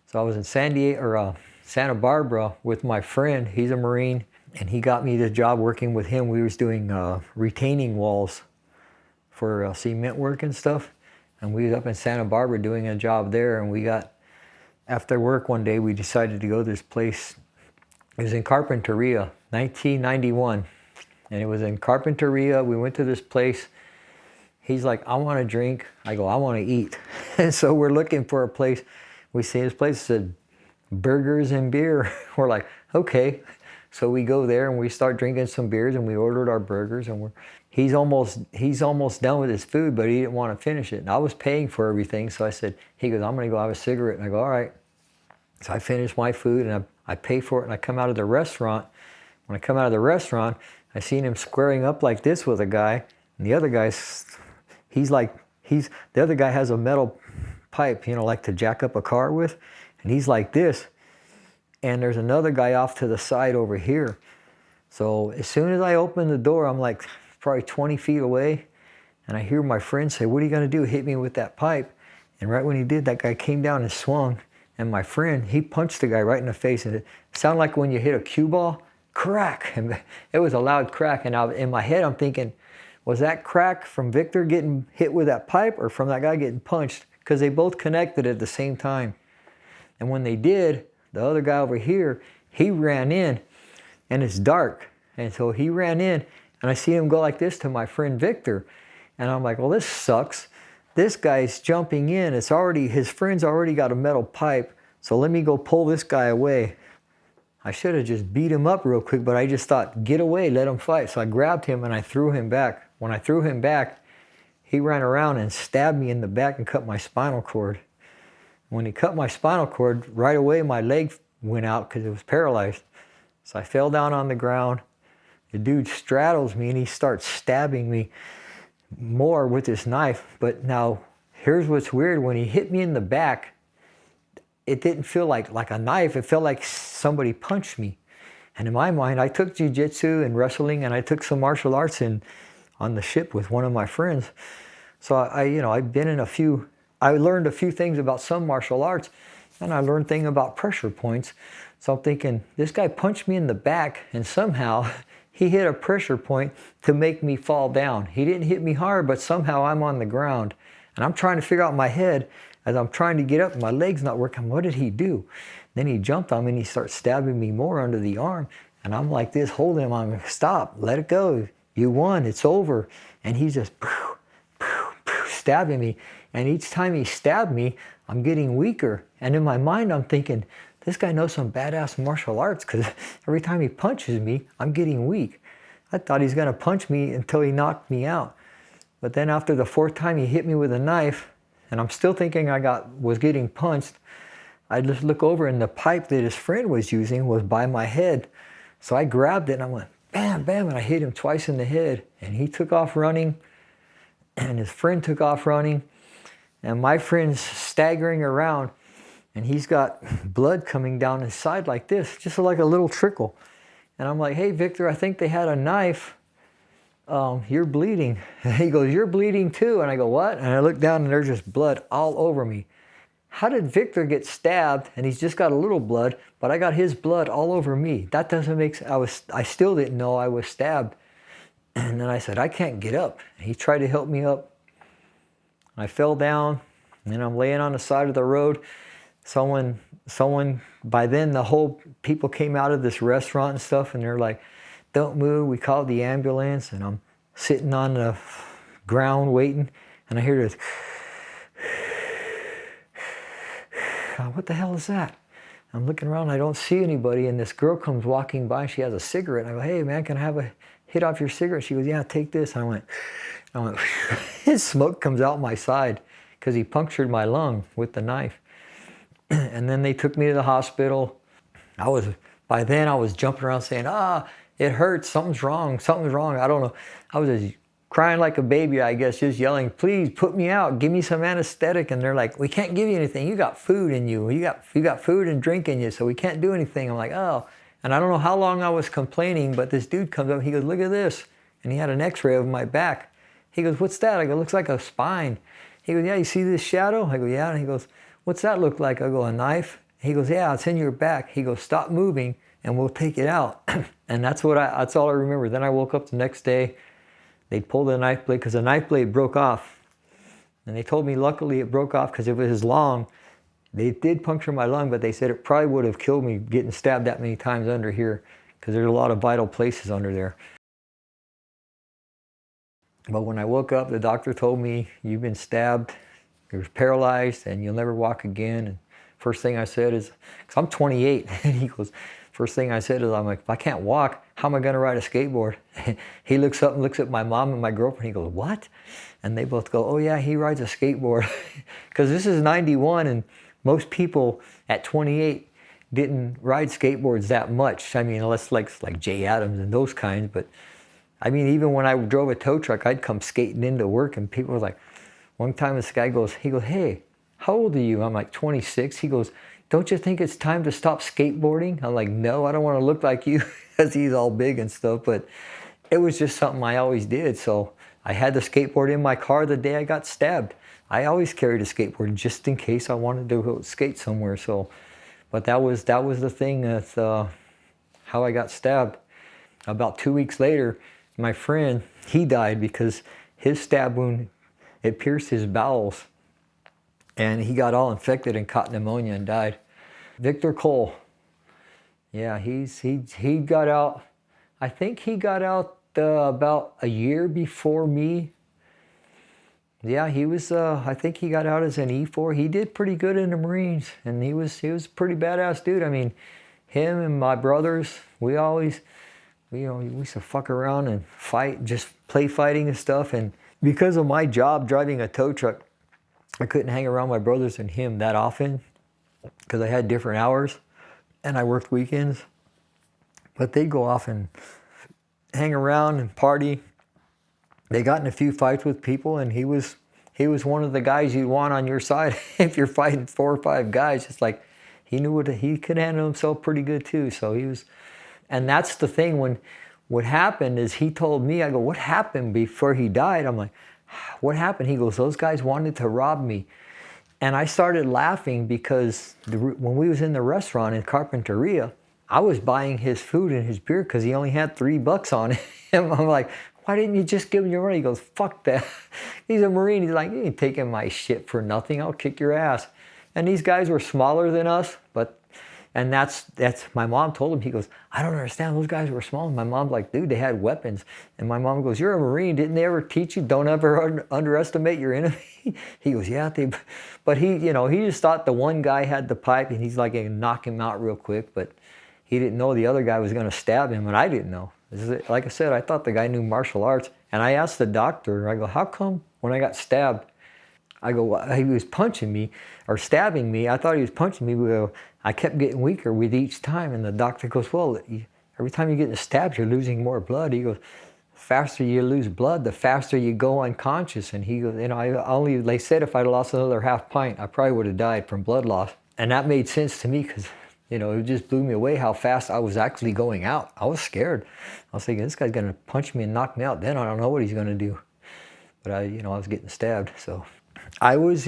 So I was in Santa Barbara with my friend. He's a Marine, and he got me the job working with him. We was doing retaining walls for cement work and stuff. And we was up in Santa Barbara doing a job there, and we got, after work one day, we decided to go to this place. It was in Carpinteria, 1991. And it was in Carpinteria. We went to this place. He's like, I want to drink. I go, I want to eat. And so we're looking for a place. We see this place said burgers and beer. We're like, okay. So we go there and we start drinking some beers and we ordered our burgers, and he's almost done with his food, but he didn't want to finish it. And I was paying for everything. So I said, he goes, I'm going to go have a cigarette. And I go, all right. So I finish my food and I pay for it, and I come out of the restaurant. When I come out of the restaurant, I seen him squaring up like this with a guy, and the other guy's, the other guy has a metal pipe, you know, like to jack up a car with, and he's like this. And there's another guy off to the side over here. So as soon as I open the door, I'm like probably 20 feet away, and I hear my friend say, what are you going to do? Hit me with that pipe. And right when he did, that guy came down and swung. And my friend, he punched the guy right in the face, and it sounded like when you hit a cue ball, crack. And it was a loud crack. And in my head, I'm thinking, was that crack from Victor getting hit with that pipe or from that guy getting punched? Because they both connected at the same time. And when they did, the other guy over here, he ran in, and it's dark. And so he ran in, and I see him go like this to my friend Victor. And I'm like, well, this sucks. this guy's jumping in. It's already, his friend's already got a metal pipe. So let me go pull this guy away. I should have just beat him up real quick, but I just thought, get away, let him fight. So I grabbed him and I threw him back. When I threw him back, he ran around and stabbed me in the back and cut my spinal cord. When he cut my spinal cord, right away my leg went out because it was paralyzed. So I fell down on the ground. The dude straddles me and he starts stabbing me more with this knife. But now, here's what's weird. When he hit me in the back, it didn't feel like a knife. It felt like somebody punched me. And in my mind, I took jiu-jitsu and wrestling, and I took some martial arts on the ship with one of my friends. So I've been in I learned a few things about some martial arts, and I learned things about pressure points. So I'm thinking, this guy punched me in the back, and somehow he hit a pressure point to make me fall down. He didn't hit me hard, but somehow I'm on the ground. And I'm trying to figure out in my head, as I'm trying to get up, my leg's not working. What did he do? Then he jumped on me and he starts stabbing me more under the arm. And I'm like this, holding him. I'm like, stop, let it go. You won, it's over. And he's just stabbing me. And each time he stabbed me, I'm getting weaker. And in my mind, I'm thinking, this guy knows some badass martial arts, because every time he punches me, I'm getting weak. I thought he's gonna punch me until he knocked me out. But then after the fourth time he hit me with a knife, and I'm still thinking was getting punched, I just look over and the pipe that his friend was using was by my head. So I grabbed it and I went bam, bam, and I hit him twice in the head. And he took off running, and his friend took off running, and my friend's staggering around, and he's got blood coming down his side like this, just like a little trickle. And I'm like, hey, Victor, I think they had a knife. You're bleeding. And he goes, you're bleeding too. And I go, what? And I look down and there's just blood all over me. How did Victor get stabbed and he's just got a little blood, but I got his blood all over me? That doesn't make sense. I still didn't know I was stabbed. And then I said, I can't get up. And he tried to help me up. I fell down, and then I'm laying on the side of the road. Someone, by then the whole people came out of this restaurant and stuff, and they're like, don't move. We called the ambulance, and I'm sitting on the ground waiting, and I hear this, what the hell is that? I'm looking around, I don't see anybody, and this girl comes walking by, and she has a cigarette, and I go, hey man, can I have a hit off your cigarette? She goes, yeah, take this. And I went, his smoke comes out my side, because he punctured my lung with the knife. And then they took me to the hospital. By then I was jumping around saying, it hurts, something's wrong, I don't know. I was just crying like a baby, I guess, just yelling, please put me out, give me some anesthetic. And they're like, we can't give you anything, you got food in you, you got food and drink in you, so we can't do anything. I'm like, oh. And I don't know how long I was complaining, but this dude comes up, he goes, look at this. And he had an x-ray of my back. He goes, what's that? I go, looks like a spine. He goes, yeah, you see this shadow? I go, yeah. And he goes, what's that look like? I go, a knife? He goes, yeah, it's in your back. He goes, stop moving and we'll take it out. And that's all I remember. Then I woke up the next day. They pulled the knife blade because the knife blade broke off. And they told me luckily it broke off because if it was long, they did puncture my lung, but they said it probably would have killed me getting stabbed that many times under here, because there's a lot of vital places under there. But when I woke up, the doctor told me, you've been stabbed, you're paralyzed, and you'll never walk again. And first thing I said is, because I'm 28, and he goes, first thing I said is, I'm like, if I can't walk, how am I going to ride a skateboard? He looks up and looks at my mom and my girlfriend. He goes, what? And they both go, oh yeah, he rides a skateboard. Because this is 91, and most people at 28 didn't ride skateboards that much. I mean, unless like Jay Adams and those kinds. But I mean, even when I drove a tow truck, I'd come skating into work, and people were like, one time this guy goes, hey, how old are you? I'm like, 26. He goes, don't you think it's time to stop skateboarding? I'm like, no, I don't want to look like you, because he's all big and stuff. But it was just something I always did. So I had the skateboard in my car the day I got stabbed. I always carried a skateboard just in case I wanted to go skate somewhere. So, but that was the thing that's how I got stabbed. About 2 weeks later, my friend, he died because his stab wound, it pierced his bowels, and he got all infected and caught pneumonia and died. Victor Cole, yeah, he got out. I think he got out about a year before me. Yeah, he was, I think he got out as an E4. He did pretty good in the Marines, and he was a pretty badass dude. I mean, him and my brothers, we always, we used to fuck around and fight, just play fighting and stuff. And because of my job driving a tow truck, I couldn't hang around my brothers and him that often because I had different hours and I worked weekends. But they'd go off and hang around and party. They got in a few fights with people, and he was one of the guys you want on your side if you're fighting 4 or 5 guys. It's like he knew he could handle himself pretty good too. So he was, and that's the thing. When what happened is he told me, I go, what happened before he died? I'm like, what happened? He goes, those guys wanted to rob me. And I started laughing because when we was in the restaurant in Carpinteria, I was buying his food and his beer because he only had $3 on him. I'm like, why didn't you just give him your money? He goes, fuck that. He's a Marine. He's like, you ain't taking my shit for nothing. I'll kick your ass. And these guys were smaller than us, and that's my mom told him. He goes, I don't understand. Those guys were small. And my mom's like, dude, they had weapons. And my mom goes, you're a Marine. Didn't they ever teach you don't ever underestimate your enemy? He goes, yeah, but he just thought the one guy had the pipe, and he's like going to knock him out real quick. But he didn't know the other guy was going to stab him, and I didn't know. Like I said, I thought the guy knew martial arts. And I asked the doctor, I go, how come when I got stabbed, I go, he was punching me or stabbing me. I thought he was punching me. I kept getting weaker with each time. And the doctor goes, well, every time you get stabbed, you're losing more blood. He goes, the faster you lose blood, the faster you go unconscious. And he goes, they said if I'd lost another half pint, I probably would have died from blood loss. And that made sense to me because, it just blew me away how fast I was actually going out. I was scared. I was thinking, this guy's going to punch me and knock me out. Then I don't know what he's going to do. But I was getting stabbed. So I was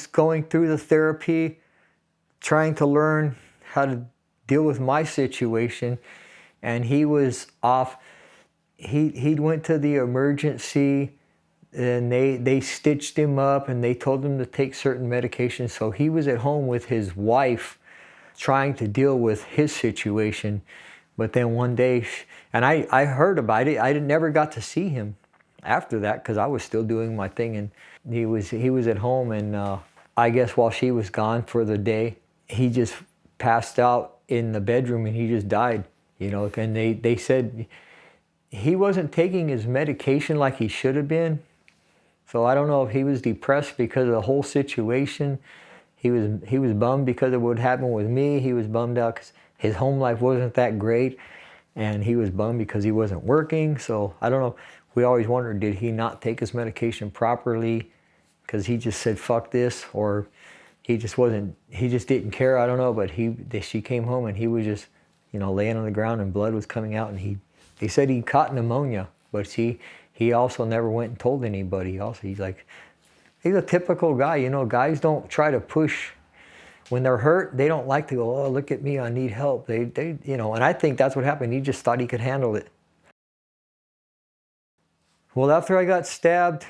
going through the therapy, trying to learn how to deal with my situation. And he was off. He went to the emergency, and they stitched him up, and they told him to take certain medications. So he was at home with his wife, trying to deal with his situation. But then one day, and I heard about it, I never got to see him after that because I was still doing my thing, and he was at home, and I guess while she was gone for the day, he just passed out in the bedroom and he just died, and they said he wasn't taking his medication like he should have been. So I don't know if he was depressed because of the whole situation. He was bummed because of what happened with me. He was bummed out because his home life wasn't that great, and he was bummed because he wasn't working. So I don't know. We always wondered, did he not take his medication properly because he just said fuck this, or he just didn't care. I don't know. But she came home and he was just laying on the ground and blood was coming out, and they said he caught pneumonia, but he also never went and told anybody. Also, he's a typical guy. Guys don't try to push. When they're hurt, they don't like to go, oh, look at me, I need help. And I think that's what happened. He just thought he could handle it. Well, after I got stabbed,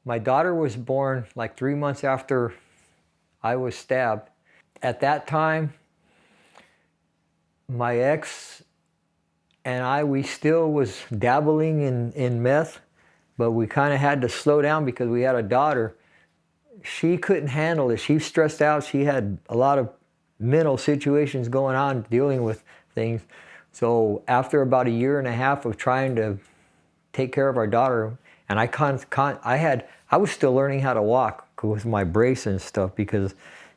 my daughter was born like 3 months after I was stabbed. At that time, my ex and we still was dabbling in meth, but we kind of had to slow down because we had a daughter. She couldn't handle it. She was stressed out. She had a lot of mental situations going on, dealing with things. So after about 1.5 years of trying to take care of our daughter, and I was still learning how to walk with my brace and stuff because,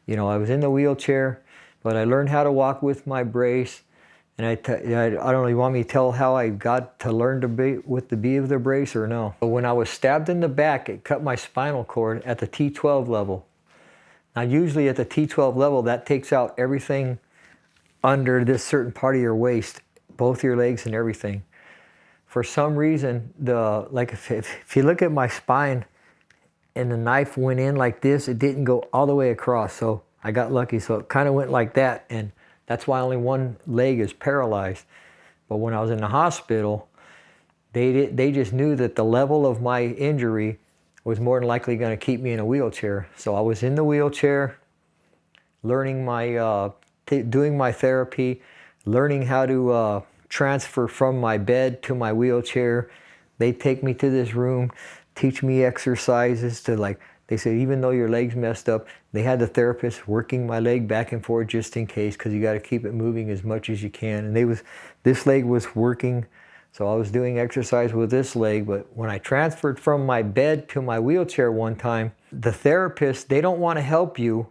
I was in the wheelchair, but I learned how to walk with my brace. And I don't know, you want me to tell how I got to learn to be with the B of the brace or no? But when I was stabbed in the back, it cut my spinal cord at the T12 level. Now usually at the T12 level, that takes out everything under this certain part of your waist, both your legs and everything. For some reason, if you look at my spine and the knife went in like this, it didn't go all the way across. So I got lucky. So it kind of went like that. And that's why only one leg is paralyzed. But when I was in the hospital, they just knew that the level of my injury was more than likely going to keep me in a wheelchair. So I was in the wheelchair, learning doing my therapy, learning how to transfer from my bed to my wheelchair. They'd take me to this room, teach me exercises to like, they said, even though your leg's messed up, they had the therapist working my leg back and forth just in case, because you got to keep it moving as much as you can. And this leg was working, so I was doing exercise with this leg. But when I transferred from my bed to my wheelchair one time, the therapist, they don't want to help you.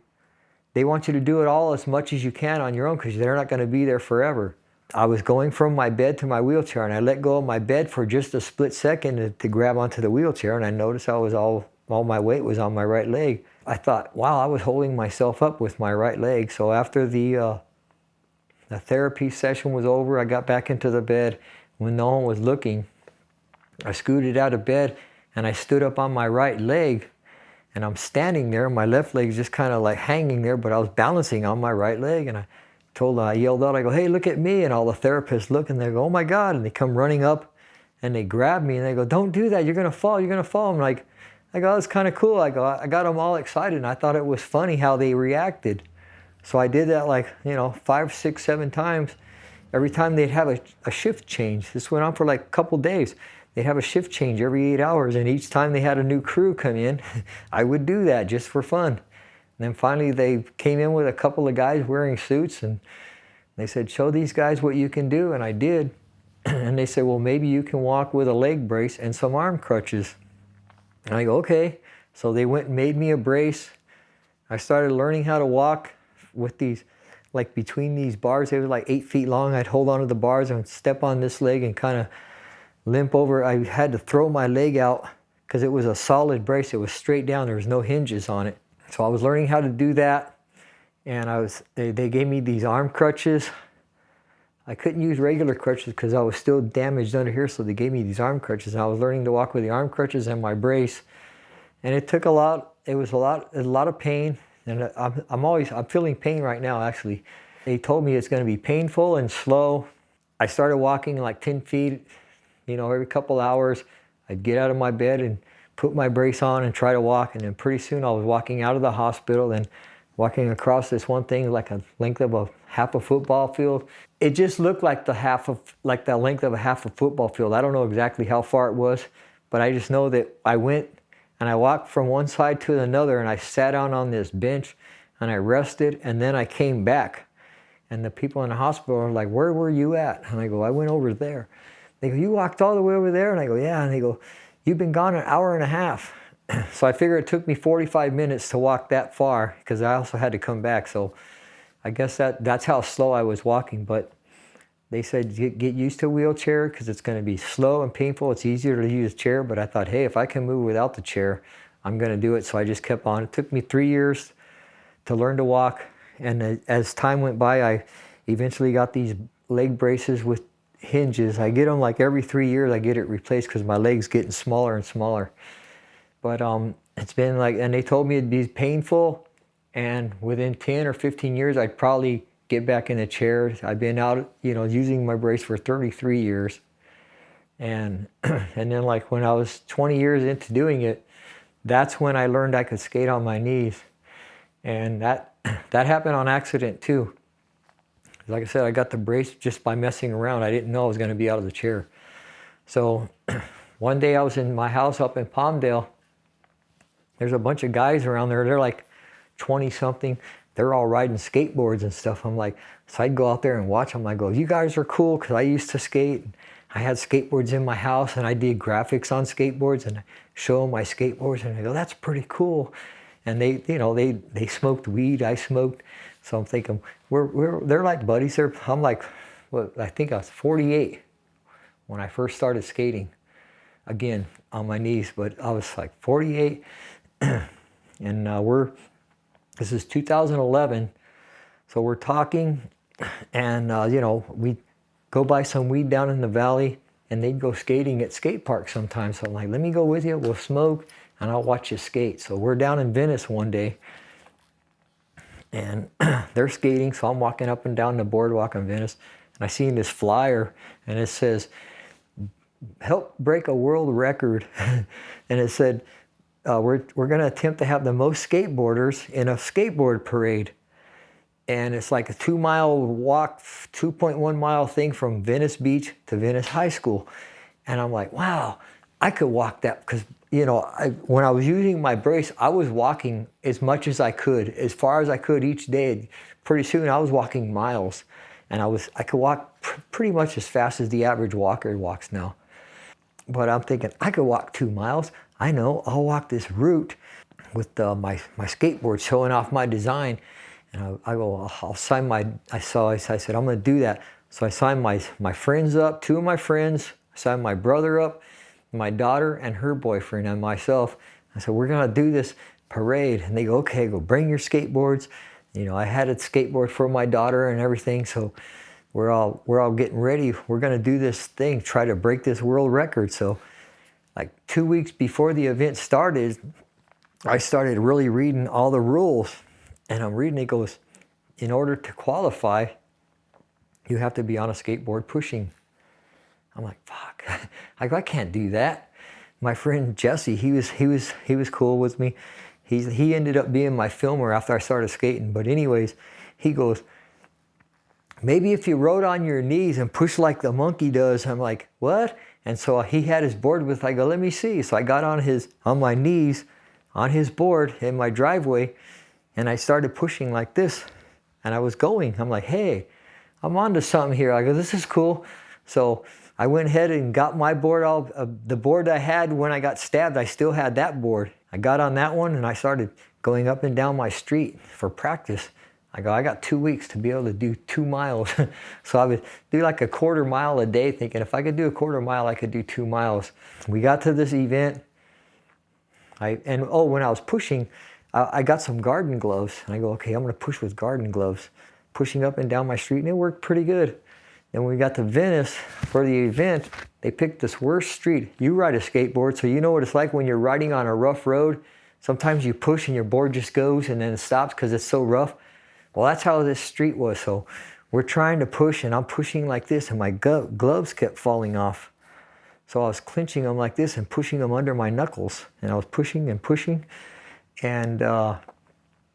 They want you to do it all as much as you can on your own, because they're not going to be there forever. I was going from my bed to my wheelchair, and I let go of my bed for just a split second to grab onto the wheelchair, and I noticed I was all my weight was on my right leg. I thought, wow, I was holding myself up with my right leg. So after the therapy session was over, I got back into the bed. When no one was looking, I scooted out of bed and I stood up on my right leg, and I'm standing there. My left leg's just kind of like hanging there, but I was balancing on my right leg, and I yelled out, I go, hey, look at me. And all the therapists look and they go, oh my God. And they come running up and they grab me and they go, don't do that. You're going to fall. You're going to fall. I'm like, I go, that's kind of cool. I got them all excited, and I thought it was funny how they reacted. So I did that like, 5, 6, 7 times. Every time they'd have a shift change. This went on for like a couple days. They'd have a shift change every 8 hours, and each time they had a new crew come in, I would do that just for fun. And then finally they came in with a couple of guys wearing suits, and they said, show these guys what you can do, and I did. And they said, well, maybe you can walk with a leg brace and some arm crutches. And I go, okay. So they went and made me a brace. I started learning how to walk with these, like between these bars. They were like 8 feet long. I'd hold onto the bars and step on this leg and kind of limp over. I had to throw my leg out because it was a solid brace. It was straight down. There was no hinges on it. So I was learning how to do that. And they gave me these arm crutches. I couldn't use regular crutches because I was still damaged under here, so they gave me these arm crutches. And I was learning to walk with the arm crutches and my brace. And it took a lot. It was a lot of pain. And I'm feeling pain right now, actually. They told me it's going to be painful and slow. I started walking like 10 feet, every couple hours. I'd get out of my bed and put my brace on and try to walk. And then pretty soon I was walking out of the hospital and walking across this one thing like a length of half a football field. It just looked like the length of a half a football field. I don't know exactly how far it was, but I just know that I went and I walked from one side to another, and I sat down on this bench and I rested, and then I came back. And the people in the hospital are like, where were you at? And I go, I went over there. They go, you walked all the way over there? And I go, yeah. And they go, you've been gone an hour and a half. So I figured it took me 45 minutes to walk that far, because I also had to come back. So I guess that's how slow I was walking. But they said, get used to a wheelchair because it's going to be slow and painful. It's easier to use a chair. But I thought, hey, if I can move without the chair, I'm going to do it. So I just kept on. It took me 3 years to learn to walk. And as time went by, I eventually got these leg braces with hinges. I get them like every 3 years. I get it replaced because my leg's getting smaller and smaller. But it's been like, and they told me it'd be painful, and within 10 or 15 years, I'd probably get back in a chair. I've been out, using my brace for 33 years. And then like when I was 20 years into doing it, that's when I learned I could skate on my knees. And that happened on accident too. Like I said, I got the brace just by messing around. I didn't know I was going to be out of the chair. So one day I was in my house up in Palmdale. There's a bunch of guys around there. They're like 20-something. They're all riding skateboards and stuff. I'm like, so I'd go out there and watch them. I go, you guys are cool, because I used to skate. I had skateboards in my house, and I did graphics on skateboards, and I show them my skateboards, and I go, that's pretty cool. And they smoked weed. I smoked. So I'm thinking, they're like buddies. I'm like, I think I was 48 when I first started skating. Again, on my knees, but I was like 48. And this is 2011, so we're talking, and we go buy some weed down in the valley, and they'd go skating at skate parks sometimes. So I'm like, let me go with you, we'll smoke, and I'll watch you skate. So we're down in Venice one day, and they're skating, so I'm walking up and down the boardwalk in Venice, and I seen this flyer, and it says, help break a world record. And it said, we're going to attempt to have the most skateboarders in a skateboard parade. And it's like a 2-mile walk, 2.1 mile thing from Venice Beach to Venice High School. And I'm like, wow, I could walk that, because, you know, when I was using my brace, I was walking as much as I could, as far as I could each day. Pretty soon I was walking miles, and I could walk pretty much as fast as the average walker walks now. But I'm thinking, I could walk 2 miles. I know, I'll walk this route with my skateboard showing off my design. And I'll sign I said, I'm going to do that. So I signed my friends up, 2 of my friends. I signed my brother up, my daughter and her boyfriend, and myself. I said, we're going to do this parade. And they go, okay, go bring your skateboards. You know, I had a skateboard for my daughter and everything. So we're all getting ready. We're going to do this thing, try to break this world record. So like 2 weeks before the event started, I started really reading all the rules. And I'm reading, it goes, in order to qualify, you have to be on a skateboard pushing. I'm like, fuck, I can't do that. My friend Jesse, he was cool with me. He ended up being my filmer after I started skating. But anyways, he goes, maybe if you rode on your knees and pushed like the monkey does. I'm like, what? And so he had his board with, I go, let me see. So I got on my knees on his board in my driveway, and I started pushing like this, and I was going. I'm like, hey, I'm onto something here. I go, this is cool. So I went ahead and got my board, the board I had when I got stabbed, I still had that board. I got on that one, and I started going up and down my street for practice. I go, I got 2 weeks to be able to do 2 miles. So I would do like a quarter mile a day, thinking if I could do a quarter mile, I could do 2 miles. We got to this event. When I was pushing, I got some garden gloves, and I go, okay, I'm going to push with garden gloves, pushing up and down my street, and it worked pretty good. And when we got to Venice for the event, they picked this worst street. You ride a skateboard, so you know what it's like when you're riding on a rough road. Sometimes you push and your board just goes and then it stops because it's so rough. Well, that's how this street was. So we're trying to push, and I'm pushing like this, and my gloves kept falling off. So I was clenching them like this and pushing them under my knuckles, and I was pushing and pushing. And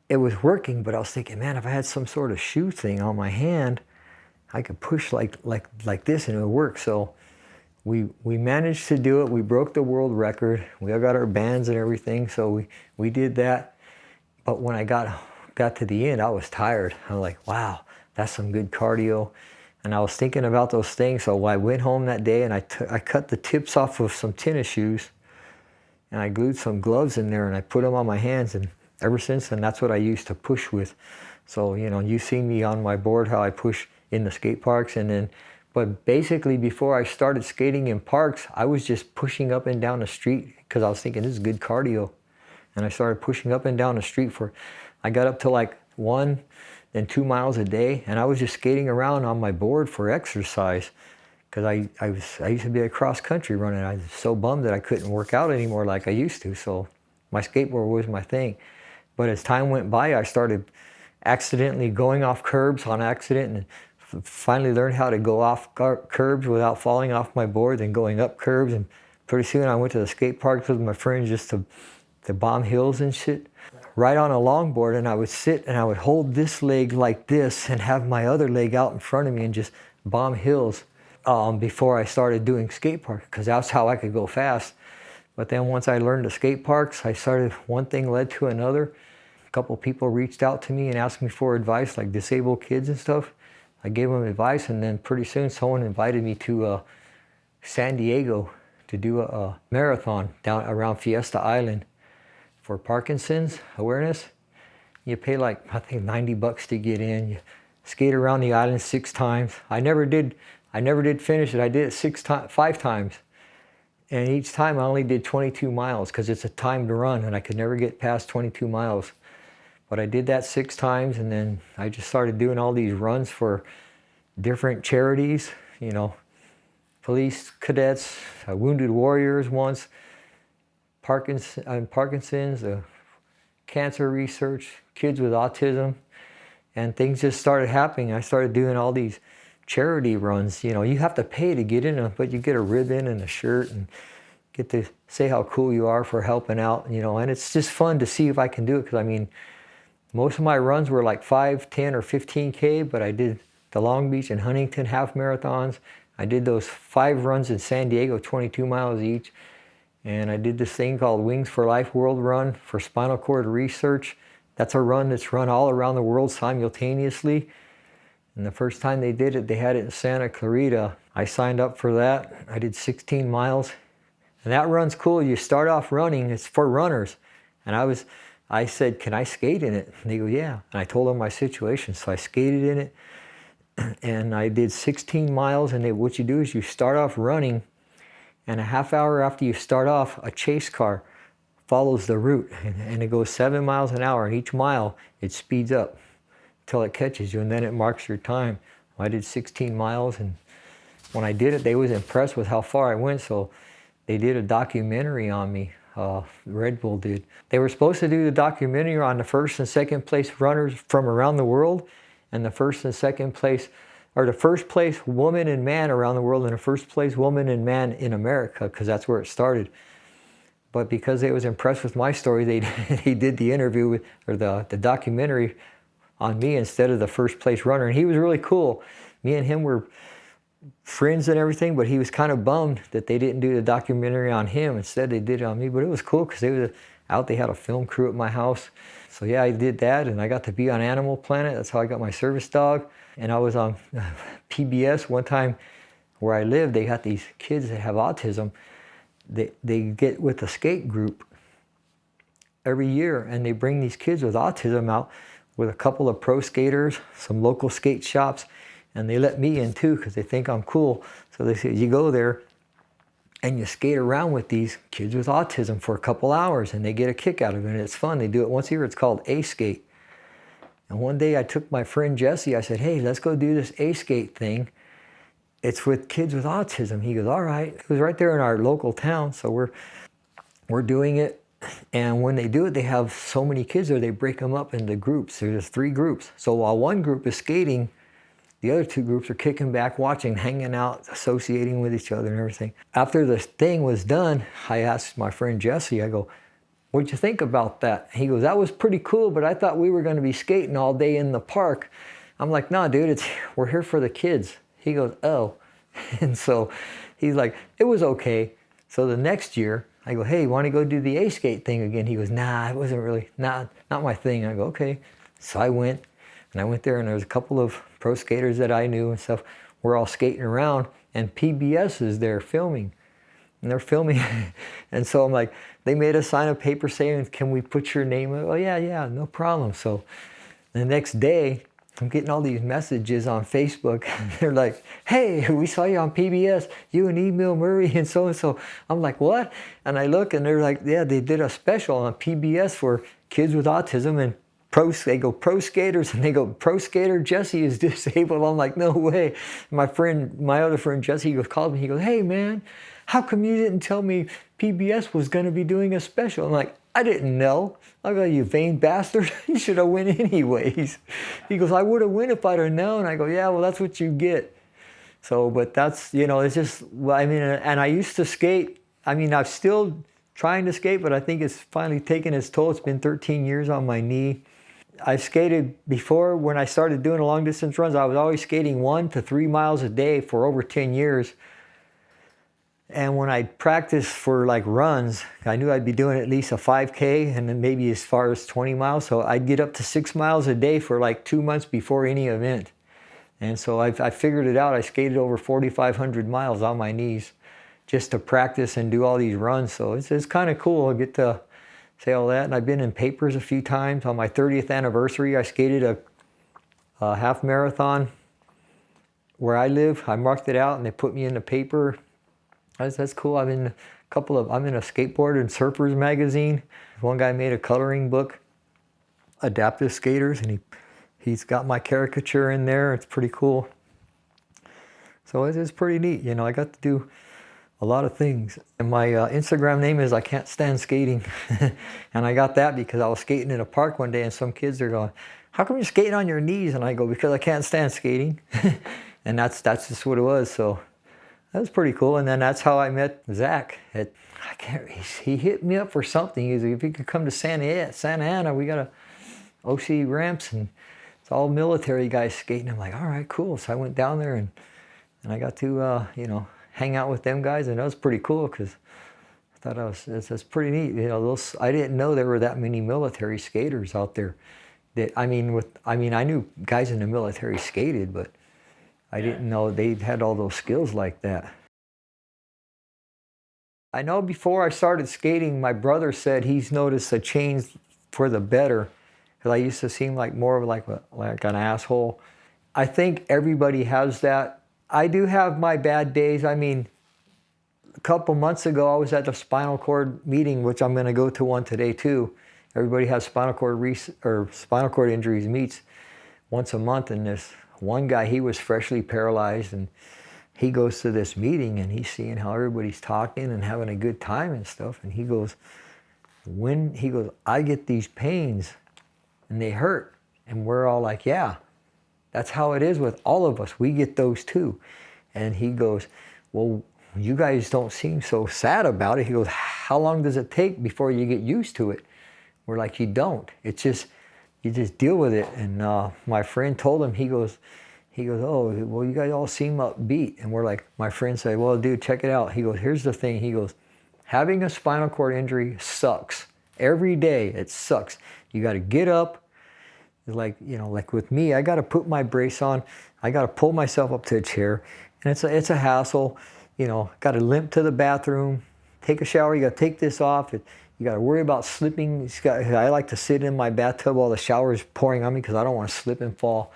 it was working, but I was thinking, man, if I had some sort of shoe thing on my hand, I could push like this and it would work. So we managed to do it. We broke the world record. We all got our bands and everything, so we did that. But when I got to the end, I was tired. I was like, wow, that's some good cardio. And I was thinking about those things, so I went home that day and I cut the tips off of some tennis shoes, and I glued some gloves in there, and I put them on my hands, and ever since then, that's what I used to push with. So, you know, you see me on my board, how I push in the skate parks, but basically before I started skating in parks, I was just pushing up and down the street because I was thinking this is good cardio. And I started pushing up and down the street I got up to like 1 and 2 miles a day, and I was just skating around on my board for exercise. Because I used to be a cross-country runner. I was so bummed that I couldn't work out anymore like I used to. So my skateboard was my thing. But as time went by, I started accidentally going off curbs on accident, and finally learned how to go off curbs without falling off my board, then going up curbs. And pretty soon I went to the skate parks with my friends just to bomb hills and shit. Right on a longboard, and I would sit and I would hold this leg like this and have my other leg out in front of me and just bomb hills. Before I started doing skate parks, because that's how I could go fast. But then once I learned the skate parks, one thing led to another. A couple people reached out to me and asked me for advice, like disabled kids and stuff. I gave them advice, and then pretty soon someone invited me to San Diego to do a marathon down around Fiesta Island for Parkinson's awareness. You pay like, I think, $90 to get in. You skate around the island 6 times. I never did finish it. I did it 5 times. And each time I only did 22 miles because it's a timed run, and I could never get past 22 miles. But I did that 6 times, and then I just started doing all these runs for different charities, you know, police cadets, wounded warriors once, Parkinson's, cancer research, kids with autism, and things just started happening. I started doing all these charity runs. You know, you have to pay to get in them, but you get a ribbon and a shirt and get to say how cool you are for helping out, you know, and it's just fun to see if I can do it, because I mean, most of my runs were like 5, 10, or 15K, but I did the Long Beach and Huntington half marathons. I did those 5 runs in San Diego, 22 miles each. And I did this thing called Wings for Life World Run for spinal cord research. That's a run that's run all around the world simultaneously. And the first time they did it, they had it in Santa Clarita. I signed up for that. I did 16 miles. And that run's cool. You start off running, it's for runners. And I said, can I skate in it? And they go, yeah. And I told them my situation. So I skated in it. And I did 16 miles. And what you do is you start off running. And a half hour after you start off, a chase car follows the route. And it goes 7 miles an hour. And each mile, it speeds up until it catches you. And then it marks your time. I did 16 miles. And when I did it, they was impressed with how far I went. So they did a documentary on me. Red Bull did. They were supposed to do the documentary on the first and second place runners from around the world, and the first and second place, or the first place woman and man around the world, and the first place woman and man in America, because that's where it started. But because they was impressed with my story, they did the interview with, or the documentary on me instead of the first place runner, and he was really cool. Me and him were friends and everything, but he was kind of bummed that they didn't do the documentary on him. Instead, they did it on me. But it was cool because they was out. They had a film crew at my house. So yeah, I did that, and I got to be on Animal Planet. That's how I got my service dog. And I was on PBS one time where I live. They got these kids that have autism. They get with a skate group every year, and they bring these kids with autism out with a couple of pro skaters, some local skate shops. And they let me in too because they think I'm cool. So they say, you go there and you skate around with these kids with autism for a couple hours, and they get a kick out of it. And it's fun. They do it once a year. It's called A-Skate. And one day I took my friend Jesse. I said, hey, let's go do this A-Skate thing. It's with kids with autism. He goes, all right. It was right there in our local town. So we're doing it. And when they do it, they have so many kids there, they break them up into groups. There's 3 groups. So while one group is skating, the other 2 groups are kicking back, watching, hanging out, associating with each other and everything. After the thing was done, I asked my friend Jesse, I go, what'd you think about that? He goes, that was pretty cool, but I thought we were going to be skating all day in the park. I'm like, nah, dude, we're here for the kids. He goes, oh. And so he's like, it was okay. So the next year, I go, hey, want to go do the A-Skate thing again? He goes, nah, it wasn't really, not my thing. I go, okay. So I went. And I went there, and there was a couple of pro skaters that I knew and stuff. We're all skating around, and PBS is there filming. And they're filming. And so I'm like, they made us sign a paper saying, can we put your name? Oh, yeah, no problem. So the next day, I'm getting all these messages on Facebook. They're like, hey, we saw you on PBS, you and Emil Murray and so. I'm like, what? And I look, and they're like, yeah, they did a special on PBS for kids with autism, and they go pro skaters, and they go pro skater Jesse is disabled. I'm like, no way. My other friend Jesse called me. He goes, hey man, how come you didn't tell me PBS was going to be doing a special? I'm like, I didn't know. I go, you vain bastard. You should have went anyways. He goes, I would have went if I'd have known. I go, yeah, well, that's what you get. So, but that's, it's just, I mean, and I used to skate. I mean, I'm still trying to skate, but I think it's finally taken its toll. It's been 13 years on my knee. I skated before. When I started doing long distance runs, I was always skating 1 to 3 miles a day for over 10 years. And when I practiced for like runs, I knew I'd be doing at least a 5K and then maybe as far as 20 miles. So I'd get up to 6 miles a day for like 2 months before any event. And so I figured it out. I skated over 4,500 miles on my knees just to practice and do all these runs. So it's kind of cool. I get to say all that. And I've been in papers a few times. On my 30th anniversary, I skated a half marathon where I live. I marked it out and they put me in the paper. That's cool. I'm in a skateboard and surfers magazine. One guy made a coloring book, Adaptive Skaters, and he's got my caricature in there. It's pretty cool. So it's pretty neat. I got to do a lot of things. And my Instagram name is I Can't Stand Skating. And I got that because I was skating in a park one day and some kids are going, how come you're skating on your knees? And I go, because I can't stand skating. And that's just what it was. So that was pretty cool. And then that's how I met Zach. He hit me up for something. He said, if you could come to Santa Ana, we got a OC ramps and it's all military guys skating. I'm like, all right, cool. So I went down there and I got to, hang out with them guys, and that was pretty cool because thought that's pretty neat. You know, I didn't know there were that many military skaters out there. I knew guys in the military skated, but I didn't know they had all those skills like that. I know before I started skating, my brother said he's noticed a change for the better, because I used to seem like more of like an asshole. I think everybody has that. I do have my bad days. I mean, a couple months ago, I was at the spinal cord meeting, which I'm going to go to one today too. Everybody has spinal cord injuries meets once a month, and this one guy, he was freshly paralyzed, and he goes to this meeting and he's seeing how everybody's talking and having a good time and stuff. And he goes, I get these pains and they hurt. And we're all like, yeah, that's how it is with all of us. We get those too. And he goes, well, you guys don't seem so sad about it. He goes, how long does it take before you get used to it? We're like, you don't. It's just, you just deal with it. And my friend told him, he goes, oh, well, you guys all seem upbeat. And we're like, my friend said, well, dude, check it out. He goes, here's the thing. He goes, having a spinal cord injury sucks. Every day it sucks. You got to get up. Like, you know, like with me, I got to put my brace on. I got to pull myself up to a chair. And it's a hassle. You know, got to limp to the bathroom, take a shower. You got to take this off. You got to worry about slipping. I like to sit in my bathtub while the shower is pouring on me because I don't want to slip and fall.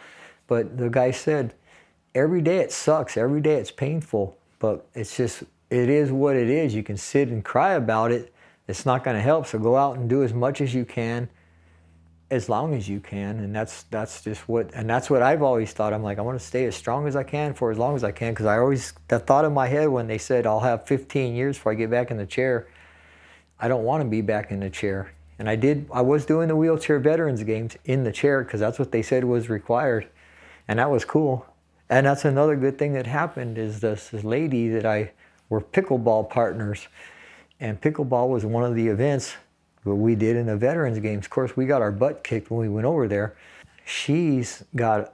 But the guy said, every day it sucks, every day it's painful, but it's just, it is what it is. You can sit and cry about it. It's not going to help, so go out and do as much as you can, as long as you can, and that's what I've always thought. I'm like, I want to stay as strong as I can for as long as I can, because that thought in my head when they said I'll have 15 years before I get back in the chair, I don't want to be back in the chair. And I was doing the wheelchair veterans games in the chair because that's what they said was required. And that was cool. And that's another good thing that happened is this lady that were pickleball partners. And pickleball was one of the events that we did in the Veterans Games. Of course, we got our butt kicked when we went over there. She's a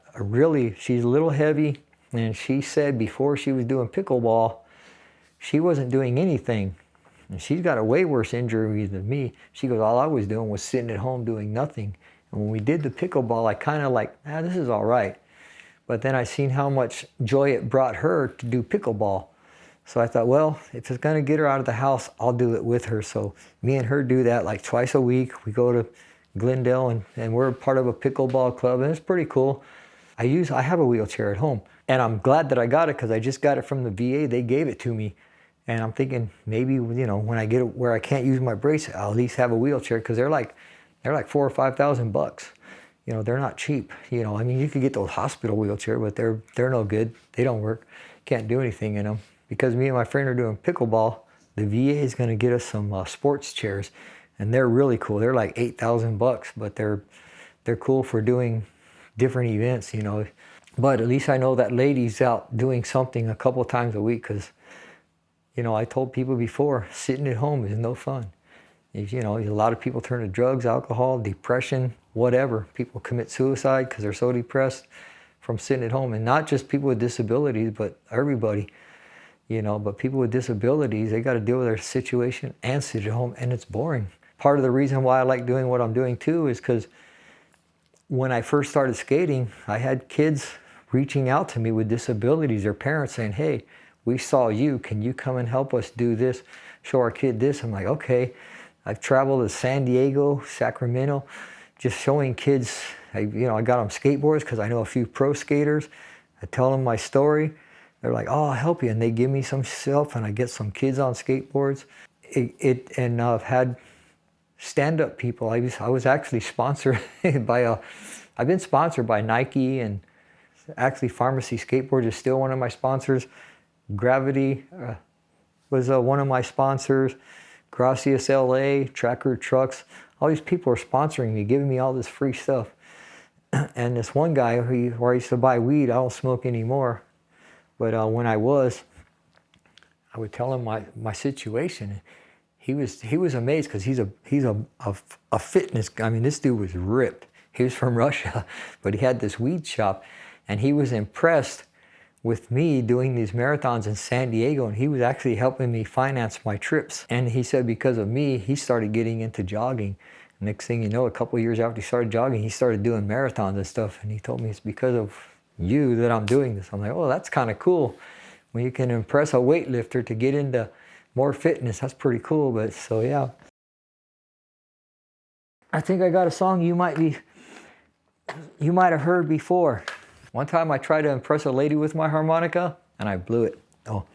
little heavy. And she said before she was doing pickleball, she wasn't doing anything. And she's got a way worse injury than me. She goes, all I was doing was sitting at home doing nothing. And when we did the pickleball, I kind of like, this is all right. But then I seen how much joy it brought her to do pickleball. So I thought, well, if it's going to get her out of the house, I'll do it with her. So me and her do that like twice a week. We go to Glendale and we're part of a pickleball club, and it's pretty cool. I have a wheelchair at home, and I'm glad that I got it because I just got it from the VA. They gave it to me. And I'm thinking maybe, you know, when I get it where I can't use my brace, I'll at least have a wheelchair, because they're like $4,000 or $5,000. You know, they're not cheap. You know, I mean, you could get those hospital wheelchair, but they're no good. They don't work. Can't do anything in them. Because me and my friend are doing pickleball, the VA is going to get us some sports chairs, and they're really cool. They're like $8,000, but they're cool for doing different events, you know. But at least I know that lady's out doing something a couple times a week, because, you know, I told people before, sitting at home is no fun. You know, a lot of people turn to drugs, alcohol, depression, whatever. People commit suicide because they're so depressed from sitting at home. And not just people with disabilities, but everybody, you know. But people with disabilities, they got to deal with their situation and sit at home, and it's boring. Part of the reason why I like doing what I'm doing too is because when I first started skating, I had kids reaching out to me with disabilities, their parents saying, hey, we saw you, can you come and help us do this, show our kid this? I'm like, okay. I've traveled to San Diego, Sacramento, just showing kids. I got them skateboards because I know a few pro skaters. I tell them my story. They're like, oh, I'll help you. And they give me some stuff, and I get some kids on skateboards. And I've had stand-up people. I was actually sponsored I've been sponsored by Nike, and actually Pharmacy Skateboard is still one of my sponsors. Gravity was one of my sponsors. Gracias LA, Tracker Trucks, all these people are sponsoring me, giving me all this free stuff. And this one guy where I used to buy weed, I don't smoke anymore, but when I would tell him my situation. He was amazed because he's a fitness guy. I mean, this dude was ripped. He was from Russia, but he had this weed shop, and he was impressed with me doing these marathons in San Diego, and he was actually helping me finance my trips. And he said because of me, he started getting into jogging. Next thing you know, a couple of years after he started jogging, he started doing marathons and stuff. And he told me it's because of you that I'm doing this. I'm like, oh, that's kind of cool. When you can impress a weightlifter to get into more fitness, that's pretty cool. But so yeah, I think I got a song you might have heard before. One time I tried to impress a lady with my harmonica and I blew it. Oh.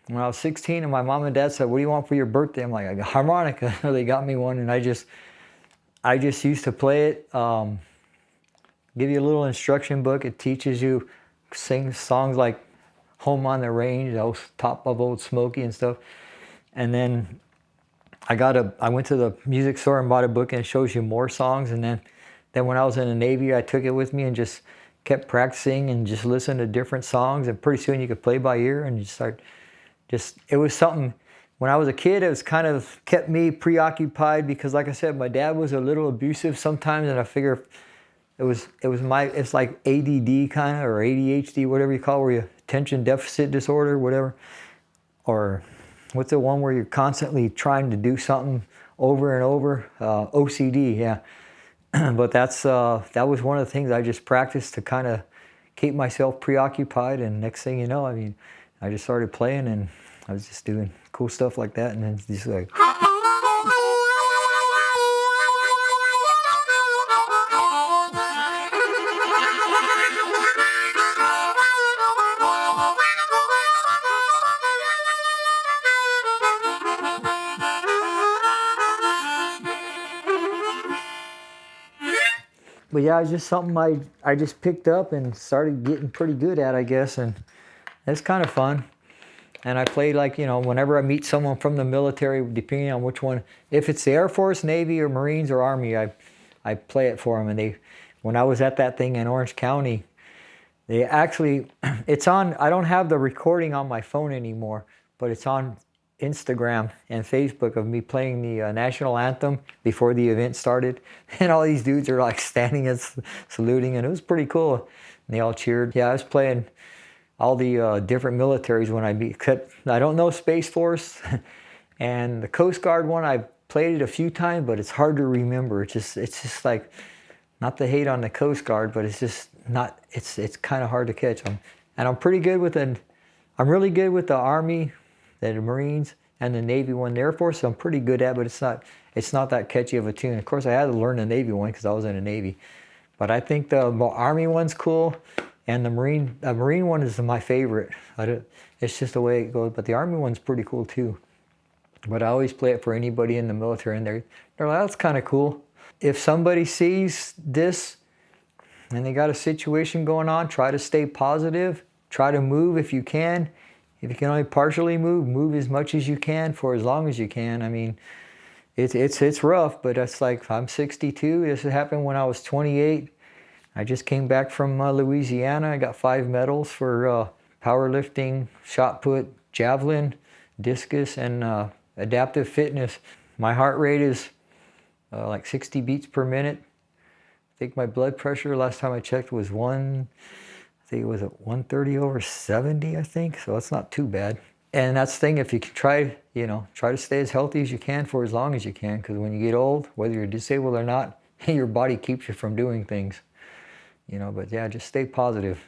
When I was 16 and my mom and dad said, what do you want for your birthday? I'm like, a harmonica. They got me one, and I just used to play it. Give you a little instruction book. It teaches you sing songs like Home on the Range, Top of Old Smoky and stuff. And then I went to the music store and bought a book, and it shows you more songs. And then when I was in the Navy, I took it with me and just kept practicing and just listened to different songs. And pretty soon you could play by ear, and you start it was something. When I was a kid, it was kind of kept me preoccupied because, like I said, my dad was a little abusive sometimes, and I figure it's like ADD kind of, or ADHD, whatever you call it, where you attention deficit disorder, whatever, or what's the one where you're constantly trying to do something over and over, OCD, yeah. But that was one of the things I just practiced to kind of keep myself preoccupied, and next thing you know, I mean, I just started playing, and I was just doing cool stuff like that, and then just like. But yeah, it's just something I just picked up and started getting pretty good at, I guess, and it's kind of fun. And I play, like, you know, whenever I meet someone from the military, depending on which one, if it's the Air Force, Navy, or Marines, or Army, I play it for them. And when I was at that thing in Orange County, they actually, it's on, I don't have the recording on my phone anymore, but it's on Instagram and Facebook of me playing the national anthem before the event started. And all these dudes are like standing and saluting, and it was pretty cool. And they all cheered. Yeah, I was playing all the different militaries when I don't know Space Force and the Coast Guard one. I've played it a few times, but it's hard to remember. It's just like, not to hate on the Coast Guard, but it's just not. It's kind of hard to catch them. And I'm pretty good with I'm really good with the Army, the Marines, and the Navy one. The Air Force I'm pretty good at, but it's not that catchy of a tune. Of course, I had to learn the Navy one because I was in the Navy. But I think the Army one's cool. And the Marine one is my favorite. It's just the way it goes. But the Army one's pretty cool too. But I always play it for anybody in the military, and they're like, that's kind of cool. If somebody sees this and they got a situation going on, try to stay positive. Try to move if you can. If you can only partially move as much as you can for as long as you can. I mean, it's rough, but it's like, I'm 62. This happened when I was 28. I just came back from Louisiana. I got 5 medals for powerlifting, shot put, javelin, discus, and adaptive fitness. My heart rate is like 60 beats per minute. I think my blood pressure last time I checked was 130/70, I think. So it's not too bad. And that's the thing, if you can try to stay as healthy as you can for as long as you can, because when you get old, whether you're disabled or not, your body keeps you from doing things. But yeah, just stay positive.